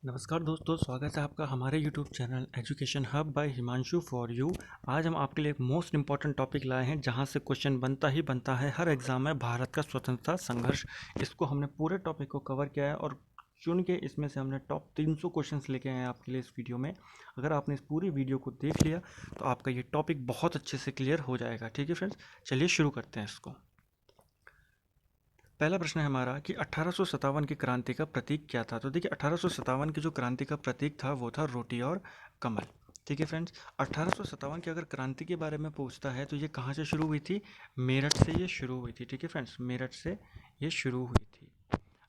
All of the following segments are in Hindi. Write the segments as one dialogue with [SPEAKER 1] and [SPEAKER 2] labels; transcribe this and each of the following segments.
[SPEAKER 1] नमस्कार दोस्तों, स्वागत है आपका हमारे YouTube channel education hub by Himanshu for you. आज हम आपके लिए एक मोस्ट इंपॉर्टेंट टॉपिक लाए हैं जहां से क्वेश्चन बनता ही बनता है हर एग्जाम में, भारत का स्वतंत्रता संघर्ष। इसको हमने पूरे टॉपिक को कवर किया है और चुन के इसमें से हमने टॉप 300 क्वेश्चंस लेके आए हैं आपके लिए इस वीडियो में। अगर आपने इस पूरी वीडियो को देख लिया तो आपका ये टॉपिक बहुत अच्छे से क्लियर हो जाएगा। ठीक है फ्रेंड्स, चलिए शुरू करते हैं इसको। पहला प्रश्न है हमारा कि 1857 की क्रांति का प्रतीक क्या था। तो देखिए 1857 की जो क्रांति का प्रतीक था वो था रोटी और कमल। ठीक है फ्रेंड्स, 1857 की अगर क्रांति के बारे में पूछता है तो ये कहाँ से शुरू हुई थी? मेरठ से ये शुरू हुई थी। ठीक है फ्रेंड्स, मेरठ से ये शुरू हुई थी।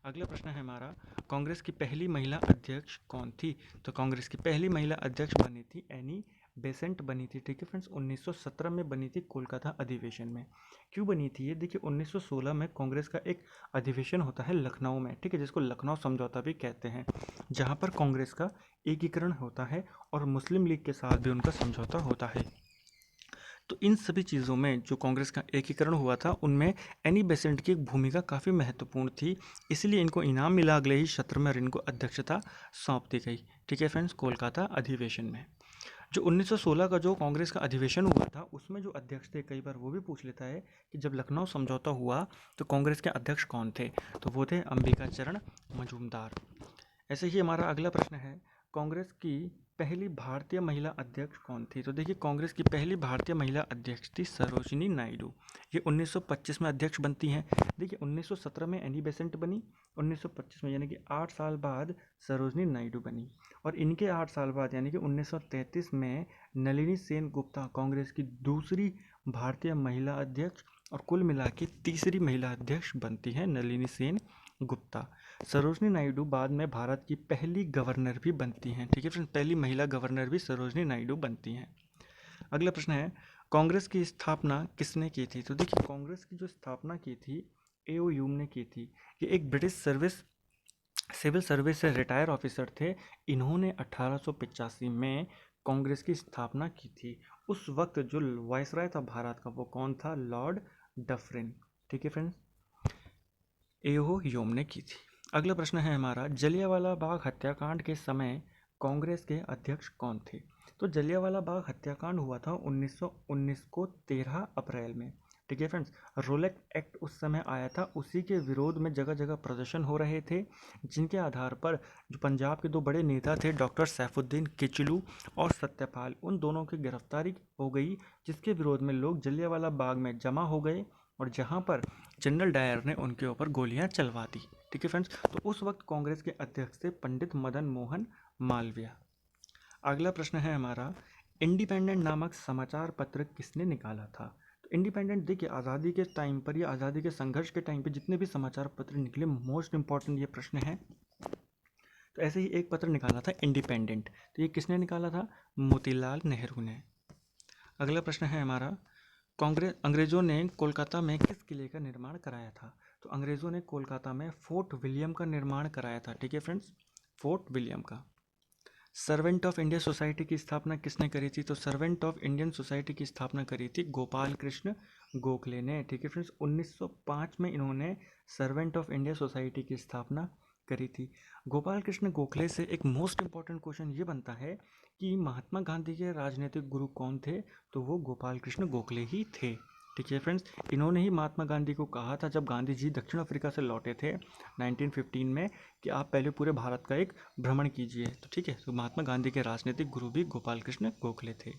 [SPEAKER 1] अगला प्रश्न है हमारा, कांग्रेस की पहली महिला अध्यक्ष कौन थी? तो कांग्रेस की पहली महिला अध्यक्ष बनी थी एनी बेसेंट बनी थी। ठीक है फ्रेंड्स, 1917 में बनी थी कोलकाता अधिवेशन में। क्यों बनी थी ये? देखिए 1916 में कांग्रेस का एक अधिवेशन होता है लखनऊ में, ठीक है, जिसको लखनऊ समझौता भी कहते हैं, जहां पर कांग्रेस का एकीकरण होता है और मुस्लिम लीग के साथ भी उनका समझौता होता है। तो इन सभी चीज़ों में जो कांग्रेस का एकीकरण हुआ था उनमें एनी बेसेंट की एक भूमिका काफ़ी महत्वपूर्ण थी, इसलिए इनको इनाम मिला अगले ही सत्र में और इनको अध्यक्षता सौंप दी गई। ठीक है फ्रेंड्स, कोलकाता अधिवेशन में जो 1916 का जो कांग्रेस का अधिवेशन हुआ था उसमें जो अध्यक्ष थे, कई बार वो भी पूछ लेता है कि जब लखनऊ समझौता हुआ तो कांग्रेस के अध्यक्ष कौन थे? तो वो थे अंबिका चरण मजूमदार। ऐसे ही हमारा अगला प्रश्न है, कांग्रेस की पहली भारतीय महिला अध्यक्ष कौन थी? तो देखिए कांग्रेस की पहली भारतीय महिला अध्यक्ष थी सरोजिनी नायडू। ये 1925 में अध्यक्ष बनती हैं। देखिए 1917 में एनी बेसेंट बनी, 1925 में यानी कि 8 साल बाद सरोजिनी नायडू बनी, और इनके 8 साल बाद यानी कि 1933 में नलिनी सेन गुप्ता कांग्रेस की दूसरी भारतीय महिला अध्यक्ष और कुल मिला के तीसरी महिला अध्यक्ष बनती है नलिनी सेन गुप्ता। सरोजनी नायडू बाद में भारत की पहली गवर्नर भी बनती हैं। ठीक है फ्रेंड्स, पहली महिला गवर्नर भी सरोजनी नायडू बनती हैं। अगला प्रश्न है, कांग्रेस की स्थापना किसने की थी? तो देखिए कांग्रेस की जो स्थापना की थी एओ ह्यूम ने की थी। ये एक ब्रिटिश सिविल सर्विस से रिटायर ऑफिसर थे। इन्होंने 1885 में कांग्रेस की स्थापना की थी। उस वक्त जो वायसराय था भारत का वो कौन था? Lord Dufferin. ठीक है फ्रेंड्स, एओ ह्यूम ने की थी। अगला प्रश्न है हमारा, जलियांवाला बाग हत्याकांड के समय कांग्रेस के अध्यक्ष कौन थे? तो जलियांवाला बाग हत्याकांड हुआ था 1919 को 13 अप्रैल में। ठीक है फ्रेंड्स, रोलेट एक्ट उस समय आया था, उसी के विरोध में जगह जगह प्रदर्शन हो रहे थे, जिनके आधार पर जो पंजाब के दो बड़े नेता थे डॉक्टर सैफुद्दीन किचलू और सत्यपाल, उन दोनों की गिरफ्तारी हो गई, जिसके विरोध में लोग जलियांवाला बाग में जमा हो गए और जहां पर जनरल डायर ने उनके ऊपर गोलियां चलवा दी। ठीक है फ्रेंड्स, तो उस वक्त कांग्रेस के अध्यक्ष थे पंडित मदन मोहन मालवीय। अगला प्रश्न है हमारा, इंडिपेंडेंट नामक समाचार पत्र किसने निकाला था? तो इंडिपेंडेंट देखिए आज़ादी के टाइम पर या आज़ादी के संघर्ष के टाइम पर जितने भी समाचार पत्र निकले, मोस्ट इंपॉर्टेंट ये प्रश्न है। तो ऐसे ही एक पत्र निकाला था इंडिपेंडेंट, तो ये किसने निकाला था? मोतीलाल नेहरू ने। अगला प्रश्न है हमारा, कांग्रेस अंग्रेजों ने कोलकाता में किस किले का निर्माण कराया था? तो अंग्रेजों ने कोलकाता में फोर्ट विलियम का निर्माण कराया था। ठीक है फ्रेंड्स, फोर्ट विलियम का। सर्वेंट ऑफ इंडिया सोसाइटी की स्थापना किसने करी थी? तो सर्वेंट ऑफ इंडियन सोसाइटी की स्थापना करी थी गोपाल कृष्ण गोखले ने। ठीक है फ्रेंड्स, 1905 में इन्होंने सर्वेंट ऑफ इंडिया सोसाइटी की स्थापना करी थी। गोपाल कृष्ण गोखले से एक मोस्ट इंपॉर्टेंट क्वेश्चन ये बनता है कि महात्मा गांधी के राजनीतिक गुरु कौन थे? तो वो गोपाल कृष्ण गोखले ही थे। ठीक है फ्रेंड्स, इन्होंने ही महात्मा गांधी को कहा था जब गांधी जी दक्षिण अफ्रीका से लौटे थे 1915 में कि आप पहले पूरे भारत का एक भ्रमण कीजिए। तो ठीक है, तो महात्मा गांधी के राजनीतिक गुरु भी गोपाल कृष्ण गोखले थे।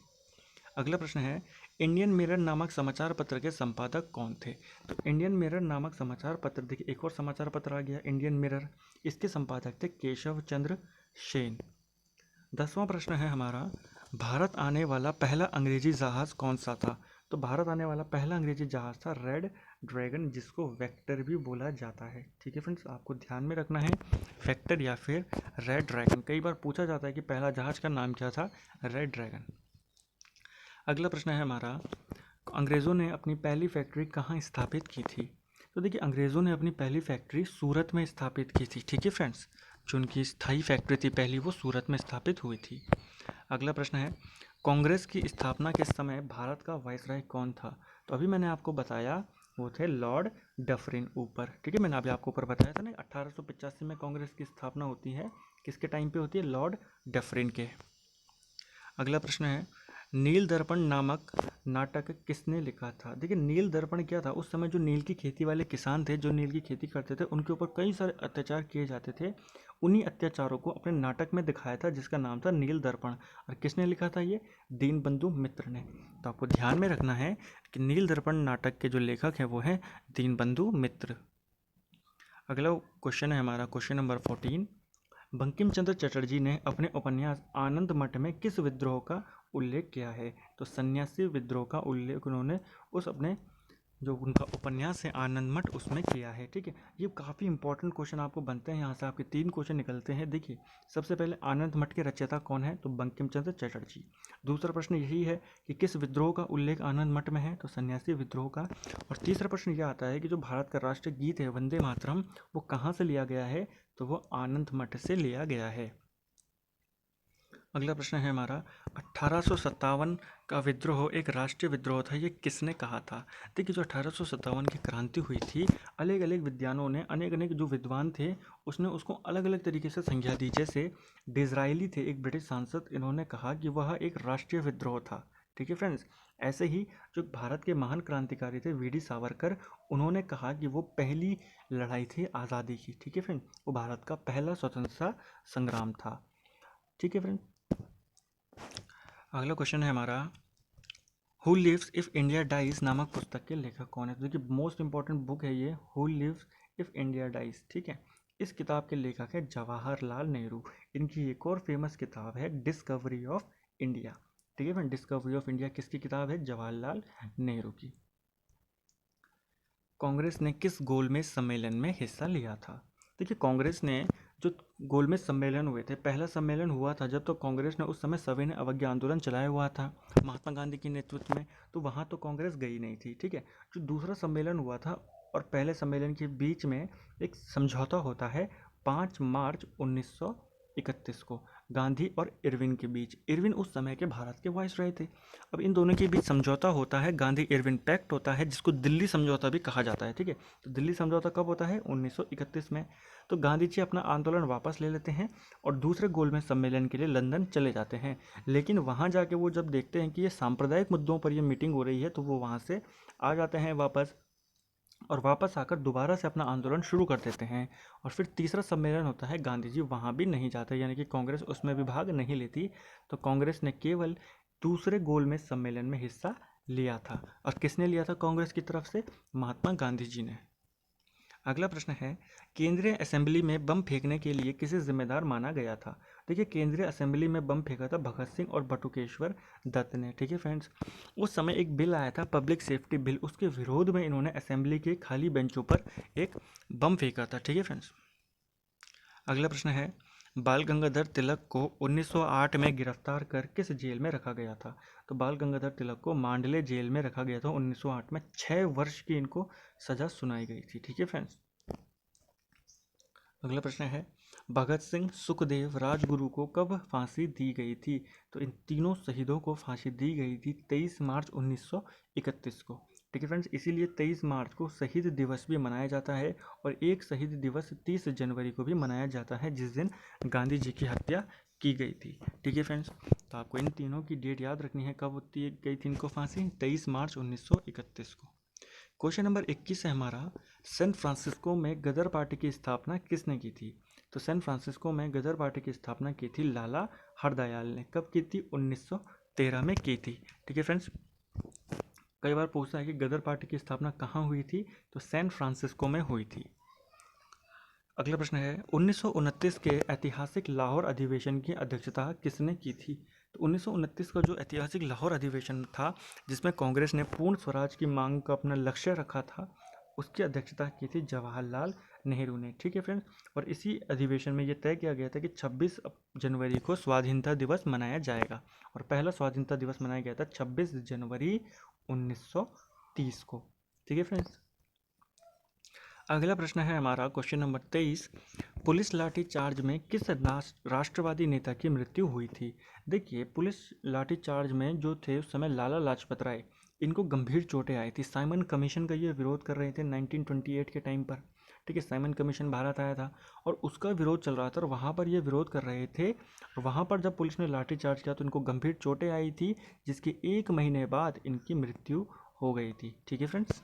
[SPEAKER 1] अगला प्रश्न है, इंडियन मिरर नामक समाचार पत्र के संपादक कौन थे? तो इंडियन मिरर नामक समाचार पत्र, देखिए एक और समाचार पत्र आ गया इंडियन मिरर, इसके संपादक थे केशव चंद्र सेन। 10वां प्रश्न है हमारा, भारत आने वाला पहला अंग्रेजी जहाज कौन सा था? तो भारत आने वाला पहला अंग्रेजी जहाज था रेड ड्रैगन, जिसको वेक्टर भी बोला जाता है। ठीक है फ्रेंड्स, आपको ध्यान में रखना है वेक्टर या फिर रेड ड्रैगन। कई बार पूछा जाता है कि पहला जहाज का नाम क्या था? Red dragon. अगला प्रश्न है हमारा, अंग्रेज़ों ने अपनी पहली फैक्ट्री कहाँ स्थापित की थी? तो देखिए अंग्रेज़ों ने अपनी पहली फैक्ट्री सूरत में स्थापित की थी। ठीक है फ्रेंड्स, जो उनकी स्थायी फैक्ट्री थी पहली वो सूरत में स्थापित हुई थी। अगला प्रश्न है, कांग्रेस की स्थापना के समय भारत का वायसराय कौन था? तो अभी मैंने आपको बताया वो थे लॉर्ड डफरिन ऊपर। ठीक है, मैंने अभी आपको ऊपर बताया था ना 1885 में कांग्रेस की स्थापना होती है किसके टाइम पे होती है? लॉर्ड डफरिन के। अगला प्रश्न है, नील दर्पण नामक नाटक किसने लिखा था? देखिए नील दर्पण क्या था, उस समय जो नील की खेती वाले किसान थे, जो नील की खेती करते थे, उनके ऊपर कई सारे अत्याचार किए जाते थे। उन्हीं अत्याचारों को अपने नाटक में दिखाया था, जिसका नाम था नील दर्पण। और किसने लिखा था? ये दीनबंधु मित्र ने। तो आपको ध्यान में रखना है कि नील दर्पण नाटक के जो लेखक हैं वो हैं दीनबंधु मित्र। अगला क्वेश्चन है हमारा क्वेश्चन नंबर 14। बंकिम चंद्र चटर्जी ने अपने उपन्यास आनंद मठ में किस विद्रोह का उल्लेख किया है? तो सन्यासी विद्रोह का उल्लेख उन्होंने उस अपने जो उनका उपन्यास है आनंद मठ उसमें किया है। ठीक है, ये काफ़ी इंपॉर्टेंट क्वेश्चन आपको बनते हैं, यहाँ से आपके 3 क्वेश्चन निकलते हैं। देखिए सबसे पहले आनंद मठ के रचयिता कौन है? तो बंकिम चंद्र चटर्जी। दूसरा प्रश्न यही है कि किस विद्रोह का उल्लेख आनंद मठ में है? तो सन्यासी विद्रोह का। और तीसरा प्रश्न यह आता है कि जो भारत का राष्ट्रीय गीत है वंदे मातरम, वो कहाँ से लिया गया है? तो वो आनंद मठ से लिया गया है। अगला प्रश्न है हमारा 1857 का विद्रोह एक राष्ट्रीय विद्रोह था, ये किसने कहा था? देखिए जो 1857 की क्रांति हुई थी, अलग अलग विद्वानों ने, अनेक अनेक जो विद्वान थे, उसने उसको अलग अलग तरीके से संज्ञा दी। जैसे डिज़रायली थे एक ब्रिटिश सांसद, इन्होंने कहा कि वह एक राष्ट्रीय विद्रोह था। ठीक है फ्रेंड्स, ऐसे ही जो भारत के महान क्रांतिकारी थे वीडी सावरकर, उन्होंने कहा कि वो पहली लड़ाई थी आज़ादी की। ठीक है फ्रेंड, वो भारत का पहला स्वतंत्रता संग्राम था। ठीक है फ्रेंड, अगला क्वेश्चन है हमारा, who lives if India dies नामक पुस्तक के लेखक कौन है? तो देखिए मोस्ट इंपॉर्टेंट बुक है ये, who lives if India dies. ठीक है, इस किताब के लेखक है जवाहरलाल नेहरू। इनकी एक और फेमस किताब है डिस्कवरी ऑफ इंडिया। ठीक है फ्रेंड, डिस्कवरी ऑफ इंडिया किसकी किताब है? जवाहरलाल नेहरू की। कांग्रेस ने किस गोलमेज सम्मेलन में हिस्सा लिया था? देखिए कांग्रेस ने जो गोलमेज सम्मेलन हुए थे, पहला सम्मेलन हुआ था जब तो कांग्रेस ने उस समय सविनय अवज्ञा आंदोलन चलाया हुआ था महात्मा गांधी के नेतृत्व में, तो वहाँ तो कांग्रेस गई नहीं थी। ठीक है, जो दूसरा सम्मेलन हुआ था और पहले सम्मेलन के बीच में एक समझौता होता है 5 मार्च 1931 को गांधी और इरविन के बीच। इरविन उस समय के भारत के वाइसरॉय थे। अब इन दोनों के बीच समझौता होता है, गांधी इरविन पैक्ट होता है, जिसको दिल्ली समझौता भी कहा जाता है। ठीक है, तो दिल्ली समझौता कब होता है? 1931 में। तो गांधी जी अपना आंदोलन वापस ले लेते हैं और दूसरे गोलमेज सम्मेलन के लिए लंदन चले जाते हैं। लेकिन वहाँ जाके वो जब देखते हैं कि ये सांप्रदायिक मुद्दों पर ये मीटिंग हो रही है, तो वो वहाँ से आ जाते हैं वापस, और वापस आकर दोबारा से अपना आंदोलन शुरू कर देते हैं। और फिर तीसरा सम्मेलन होता है, गांधी जी वहाँ भी नहीं जाते, यानी कि कांग्रेस उसमें भी भाग नहीं लेती। तो कांग्रेस ने केवल दूसरे गोलमेज सम्मेलन में हिस्सा लिया था। और किसने लिया था कांग्रेस की तरफ से? महात्मा गांधी जी ने। अगला प्रश्न है, केंद्रीय असेंबली में बम फेंकने के लिए किसे जिम्मेदार माना गया था? देखिए केंद्रीय असेंबली में बम फेंका था भगत सिंह और बटुकेश्वर दत्त ने। ठीक है फ्रेंड्स, उस समय एक बिल आया था पब्लिक सेफ्टी बिल, उसके विरोध में इन्होंने असेंबली के खाली बेंचों पर एक बम फेंका था। ठीक है फ्रेंड्स, अगला प्रश्न है, बाल गंगाधर तिलक को 1908 में गिरफ्तार कर किस जेल में रखा गया था? तो बाल गंगाधर तिलक को मांडले जेल में रखा गया था 1908 में। 6 वर्ष की इनको सजा सुनाई गई थी। ठीक है फ्रेंड्स, अगला प्रश्न है, भगत सिंह, सुखदेव, राजगुरु को कब फांसी दी गई थी? तो इन तीनों शहीदों को फांसी दी गई थी 23 मार्च 1931 को। ठीक है फ्रेंड्स, इसीलिए 23 मार्च को शहीद दिवस भी मनाया जाता है। और एक शहीद दिवस 30 जनवरी को भी मनाया जाता है, जिस दिन गांधी जी की हत्या की गई थी। ठीक है फ्रेंड्स, तो आपको इन तीनों की डेट याद रखनी है, कब दी गई थी इनको फांसी? 23 मार्च 1931 को। क्वेश्चन नंबर 21 है हमारा, सैन फ्रांसिस्को में गदर पार्टी की स्थापना किसने की थी? तो सैन फ्रांसिस्को में गदर पार्टी की स्थापना की थी लाला हरदयाल ने। कब की थी? 1913 में की थी। ठीक है फ्रेंड्स, कई बार पूछता है कि गदर पार्टी की स्थापना कहाँ हुई थी? तो सैन फ्रांसिस्को में हुई थी। अगला प्रश्न है, 1929 के ऐतिहासिक लाहौर अधिवेशन की अध्यक्षता किसने की थी? तो 1929 का जो ऐतिहासिक लाहौर अधिवेशन था, जिसमें कांग्रेस ने पूर्ण स्वराज की मांग का अपना लक्ष्य रखा था, उसकी अध्यक्षता की थी जवाहरलाल नेहरू ने। ठीक है फ्रेंड्स, और इसी अधिवेशन में यह तय किया गया था कि 26 जनवरी को स्वाधीनता दिवस मनाया जाएगा। और पहला स्वाधीनता दिवस मनाया गया था 26 जनवरी 1930 को। ठीक है फ्रेंड्स, अगला प्रश्न है हमारा क्वेश्चन नंबर 23, पुलिस लाठीचार्ज में किस राष्ट्रवादी नेता की मृत्यु हुई थी? देखिए पुलिस लाठीचार्ज में जो थे उस समय लाला लाजपत राय, इनको गंभीर चोटें आई थी। साइमन कमीशन का ये विरोध कर रहे थे 1928 के टाइम पर। ठीक है, साइमन कमीशन भारत आया था और उसका विरोध चल रहा था और वहाँ पर ये विरोध कर रहे थे और वहाँ पर जब पुलिस ने लाठीचार्ज किया तो इनको गंभीर चोटें आई थी, जिसके 1 महीने बाद इनकी मृत्यु हो गई थी। ठीक है फ्रेंड्स,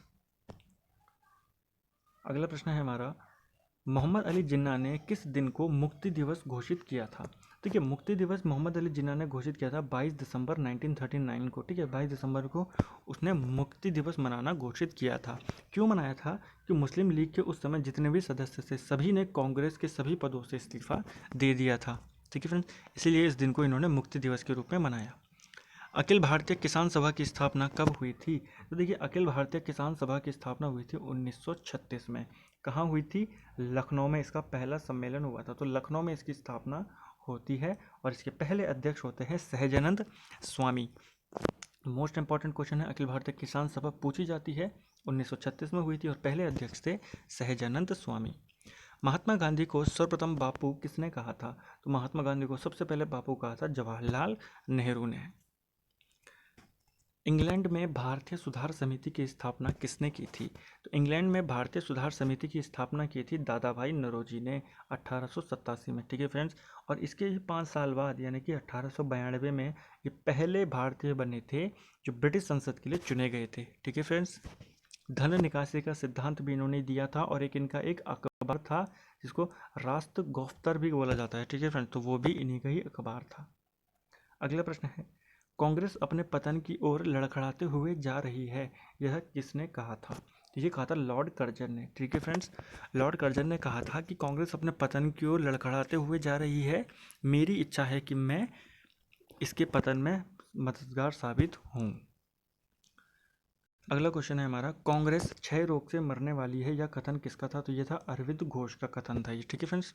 [SPEAKER 1] अगला प्रश्न है हमारा, मोहम्मद अली जिन्ना ने किस दिन को मुक्ति दिवस घोषित किया था? ठीक है, मुक्ति दिवस मोहम्मद अली जिन्ना ने घोषित किया था 22 दिसंबर 1939 को। ठीक है, 22 दिसंबर को उसने मुक्ति दिवस मनाना घोषित किया था। क्यों मनाया था? कि मुस्लिम लीग के उस समय जितने भी सदस्य थे सभी ने कांग्रेस के सभी पदों से इस्तीफा दे दिया था। ठीक है फ्रेंड्स, इसीलिए इस दिन को इन्होंने मुक्ति दिवस के रूप में मनाया। अखिल भारतीय किसान सभा की स्थापना कब हुई थी? तो देखिए, अखिल भारतीय किसान सभा की स्थापना हुई थी 1936 में। कहाँ हुई थी? लखनऊ में इसका पहला सम्मेलन हुआ था, तो लखनऊ में इसकी स्थापना होती है और इसके पहले अध्यक्ष होते हैं सहजानंद स्वामी। मोस्ट इंपॉर्टेंट क्वेश्चन है, अखिल भारतीय किसान सभा पूछी जाती है, 1936 में हुई थी और पहले अध्यक्ष थे सहजानंद स्वामी। महात्मा गांधी को सर्वप्रथम बापू किसने कहा था? तो महात्मा गांधी को सबसे पहले बापू कहा था जवाहरलाल नेहरू ने। इंग्लैंड में भारतीय सुधार समिति की स्थापना किसने की थी? तो इंग्लैंड में भारतीय सुधार समिति की स्थापना की थी दादा भाई नौरोजी ने 1887 में। ठीक है फ्रेंड्स, और इसके ही 5 साल बाद यानी कि 1892 में ये पहले भारतीय बने थे जो ब्रिटिश संसद के लिए चुने गए थे। ठीक है फ्रेंड्स, धन निकासी का सिद्धांत भी इन्होंने दिया था और इनका एक अखबार था जिसको राष्ट्र गोफ्तर भी बोला जाता है। ठीक है फ्रेंड्स, तो वो भी इन्हीं का ही अखबार था। अगला प्रश्न है, कांग्रेस अपने पतन की ओर लड़खड़ाते हुए जा रही है, यह किसने कहा था? तो ये कहा था लॉर्ड कर्जन ने। ठीक है फ्रेंड्स, लॉर्ड कर्जन ने कहा था कि कांग्रेस अपने पतन की ओर लड़खड़ाते हुए जा रही है, मेरी इच्छा है कि मैं इसके पतन में मददगार साबित हूँ। अगला क्वेश्चन है हमारा, कांग्रेस क्षय रोग से मरने वाली है, यह कथन किसका था? तो ये था अरविंद घोष का कथन था ये। ठीक है फ्रेंड्स,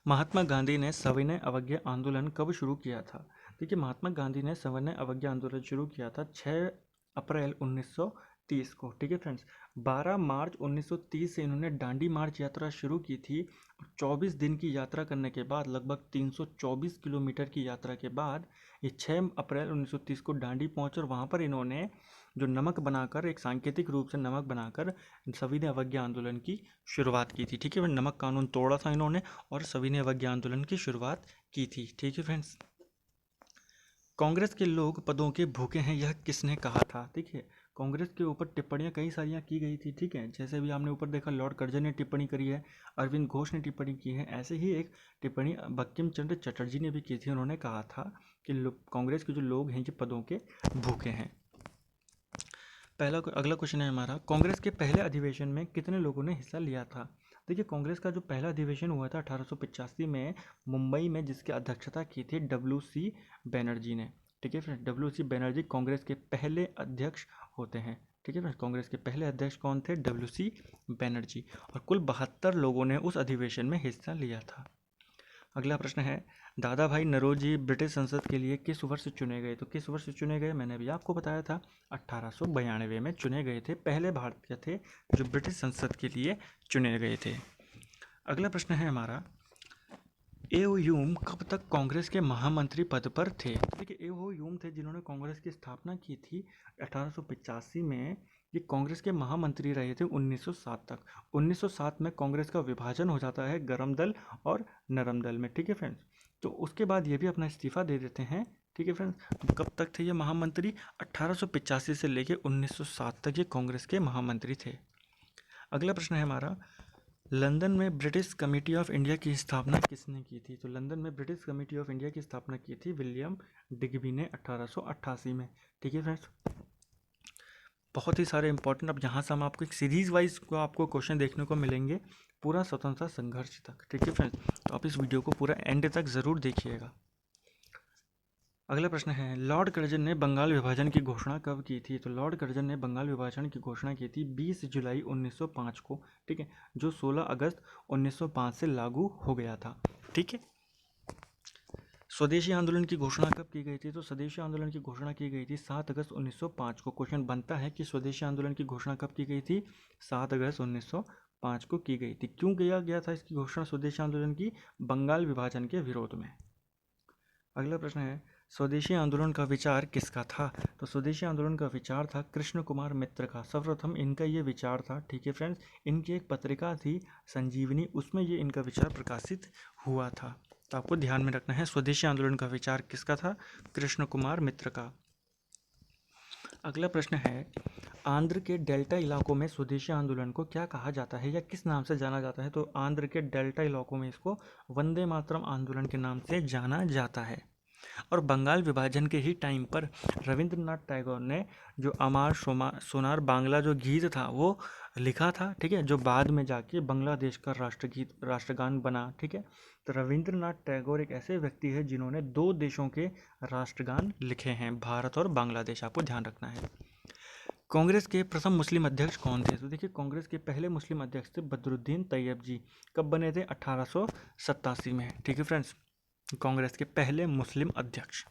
[SPEAKER 1] महात्मा गांधी ने सविनय अवज्ञा आंदोलन कब शुरू किया था? देखिए, महात्मा गांधी ने सविनय अवज्ञा आंदोलन शुरू किया था 6 अप्रैल 1930 को। ठीक है फ्रेंड्स, 12 मार्च 1930 से इन्होंने दांडी मार्च यात्रा शुरू की थी और 24 दिन की यात्रा करने के बाद, लगभग 324 किलोमीटर की यात्रा के बाद ये 6 अप्रैल 1930 को दांडी पहुंचे और वहाँ पर इन्होंने जो नमक बनाकर, एक सांकेतिक रूप से नमक बनाकर सविनय अवज्ञा आंदोलन की शुरुआत की थी। ठीक है, नमक कानून तोड़ा था इन्होंने और सविनय अवज्ञा आंदोलन की शुरुआत की थी। ठीक है फ्रेंड्स, कांग्रेस के लोग पदों के भूखे हैं, यह किसने कहा था? ठीक है, कांग्रेस के ऊपर टिप्पणियां कई सारियां की गई थी। ठीक है, जैसे भी आपने ऊपर देखा, लॉर्ड कर्जन ने टिप्पणी करी है, अरविंद घोष ने टिप्पणी की है, ऐसे ही एक टिप्पणी बंकिम चंद्र चटर्जी ने भी की थी। उन्होंने कहा था कि कांग्रेस के जो लोग हैं ये पदों के भूखे हैं। अगला क्वेश्चन है हमारा, कांग्रेस के पहले अधिवेशन में कितने लोगों ने हिस्सा लिया था? देखिए, कांग्रेस का जो पहला अधिवेशन हुआ था 1885 में मुंबई में, जिसकी अध्यक्षता की थी WC बैनर्जी ने। ठीक है फ्रेंड, WC बैनर्जी कांग्रेस के पहले अध्यक्ष होते हैं। ठीक है फ्रेंड, कांग्रेस के पहले अध्यक्ष कौन थे? WC बैनर्जी, और कुल 72 लोगों ने उस अधिवेशन में हिस्सा लिया था। अगला प्रश्न है, दादा भाई नौरोजी ब्रिटिश संसद के लिए किस वर्ष चुने गए? तो किस वर्ष चुने गए, मैंने अभी आपको बताया था, 1892 में चुने गए थे, पहले भारतीय थे जो ब्रिटिश संसद के लिए चुने गए थे। अगला प्रश्न है हमारा, एओ ह्यूम कब तक कांग्रेस के महामंत्री पद पर थे? देखिए, एओ ह्यूम थे जिन्होंने कांग्रेस की स्थापना की थी 1885 में। ये कांग्रेस के महामंत्री रहे थे 1907 तक। 1907 में कांग्रेस का विभाजन हो जाता है गर्म दल और नरम दल में। ठीक है फ्रेंड्स, तो उसके बाद ये भी अपना इस्तीफा दे देते हैं। ठीक है फ्रेंड्स, तो कब तक थे ये महामंत्री? 1885 से लेके 1907 तक ये कांग्रेस के महामंत्री थे। अगला प्रश्न है हमारा, लंदन में ब्रिटिश कमेटी ऑफ इंडिया की स्थापना किसने की थी? तो लंदन में ब्रिटिश कमेटी ऑफ इंडिया की स्थापना की थी विलियम डिग्बी ने 1888 में। ठीक है फ्रेंड्स, बहुत ही सारे इंपॉर्टेंट, अब यहाँ से हम आपको एक सीरीज वाइज को आपको क्वेश्चन देखने को मिलेंगे पूरा स्वतंत्रता संघर्ष तक। ठीक है फ्रेंड्स, तो आप इस वीडियो को पूरा एंड तक ज़रूर देखिएगा। अगला प्रश्न है, लॉर्ड कर्जन ने बंगाल विभाजन की घोषणा कब की थी? तो लॉर्ड कर्जन ने बंगाल विभाजन की घोषणा की थी 20 जुलाई 1905 को। ठीक है, जो 16 अगस्त 1905 से लागू हो गया था। ठीक है, स्वदेशी आंदोलन की घोषणा कब की गई थी? तो स्वदेशी आंदोलन की घोषणा की गई थी 7 अगस्त 1905 को। क्वेश्चन बनता है कि स्वदेशी आंदोलन की घोषणा कब की गई थी? 7 अगस्त 1905 को की गई थी। क्यों किया गया था इसकी घोषणा स्वदेशी आंदोलन की? बंगाल विभाजन के विरोध में। अगला प्रश्न है, स्वदेशी आंदोलन का विचार किसका था? तो स्वदेशी आंदोलन का विचार था कृष्ण कुमार मित्र का। सर्वप्रथम इनका ये विचार था, ठीक है फ्रेंड्स। इनकी एक पत्रिका थी संजीवनी, उसमें ये इनका विचार प्रकाशित हुआ था। तो आपको ध्यान में रखना है, स्वदेशी आंदोलन का विचार किसका था? कृष्ण कुमार मित्र का। अगला प्रश्न है, आंध्र के डेल्टा इलाकों में स्वदेशी आंदोलन को क्या कहा जाता है या किस नाम से जाना जाता है? तो आंध्र के डेल्टा इलाकों में इसको वंदे मातरम आंदोलन के नाम से जाना जाता है। और बंगाल विभाजन के ही टाइम पर रविंद्रनाथ टैगोर ने जो अमार सोनार बांग्ला जो गीत था वो लिखा था, ठीक है, जो बाद में जाके बांग्लादेश का राष्ट्रगीत राष्ट्रगान बना, ठीक है। तो रविंद्रनाथ टैगोर एक ऐसे व्यक्ति है जिन्होंने दो देशों के राष्ट्रगान लिखे हैं, भारत और बांग्लादेश, आपको ध्यान रखना है। कांग्रेस के प्रथम मुस्लिम अध्यक्ष कौन थे? तो देखिए, कांग्रेस के पहले मुस्लिम अध्यक्ष थे बदरुद्दीन तैयब जी। कब बने थे? 1887 में, ठीक है फ्रेंड्स। कांग्रेस के पहले मुस्लिम अध्यक्ष।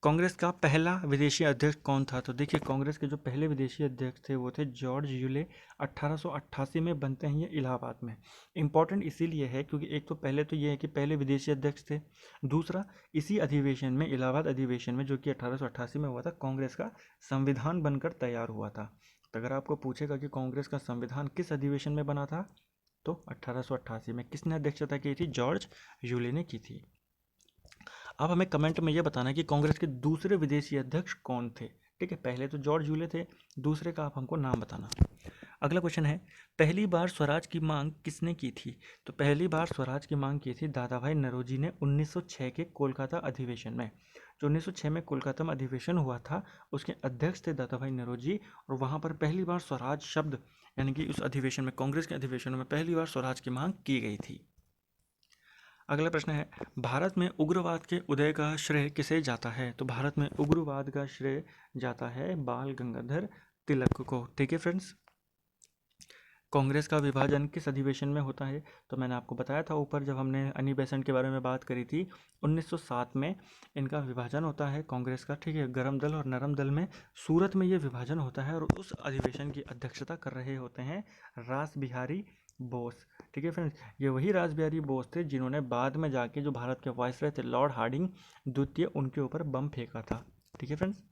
[SPEAKER 1] कांग्रेस का पहला विदेशी अध्यक्ष कौन था? तो देखिए, कांग्रेस के जो पहले विदेशी अध्यक्ष थे वो थे जॉर्ज यूले। 1888 में बनते हैं ये इलाहाबाद में। इंपॉर्टेंट इसीलिए है क्योंकि एक तो पहले तो ये है कि पहले विदेशी अध्यक्ष थे, दूसरा इसी अधिवेशन में, इलाहाबाद अधिवेशन में, जो कि 1888 में हुआ था, कांग्रेस का संविधान बनकर तैयार हुआ था। तो अगर आपको पूछेगा कि कांग्रेस का संविधान किस अधिवेशन में बना था, तो 1888 में। किसने अध्यक्षता की थी? जॉर्ज यूले ने की थी। अब हमें कमेंट में ये बताना है कि कांग्रेस के दूसरे विदेशी अध्यक्ष कौन थे, ठीक है। पहले तो जॉर्ज यूले थे, दूसरे का आप हमको नाम बताना। अगला क्वेश्चन है, पहली बार स्वराज की मांग किसने की थी? तो पहली बार स्वराज की मांग की थी दादा भाई नौरोजी ने 1906 के कोलकाता अधिवेशन में। जो 1906 में कोलकाता में अधिवेशन हुआ था, उसके अध्यक्ष थे दादा भाई नौरोजी, और वहाँ पर पहली बार स्वराज शब्द, यानी कि उस अधिवेशन में, कांग्रेस के अधिवेशन में पहली बार स्वराज की मांग की गई थी। अगला प्रश्न है, भारत में उग्रवाद के उदय का श्रेय किसे जाता है? तो भारत में उग्रवाद का श्रेय जाता है बाल गंगाधर तिलक को, ठीक है फ्रेंड्स। कांग्रेस का विभाजन किस अधिवेशन में होता है? तो मैंने आपको बताया था ऊपर जब हमने अनी बेसेंट के बारे में बात करी थी, 1907 में इनका विभाजन होता है कांग्रेस का, ठीक है। गर्म दल और नरम दल में सूरत में ये विभाजन होता है, और उस अधिवेशन की अध्यक्षता कर रहे होते हैं रास बिहारी बोस, ठीक है फ्रेंड्स। ये वही रास बिहारी बोस थे जिन्होंने बाद में जाके जो भारत के वायसराय थे लॉर्ड हार्डिंग द्वितीय, उनके ऊपर बम फेंका था, ठीक है फ्रेंड्स।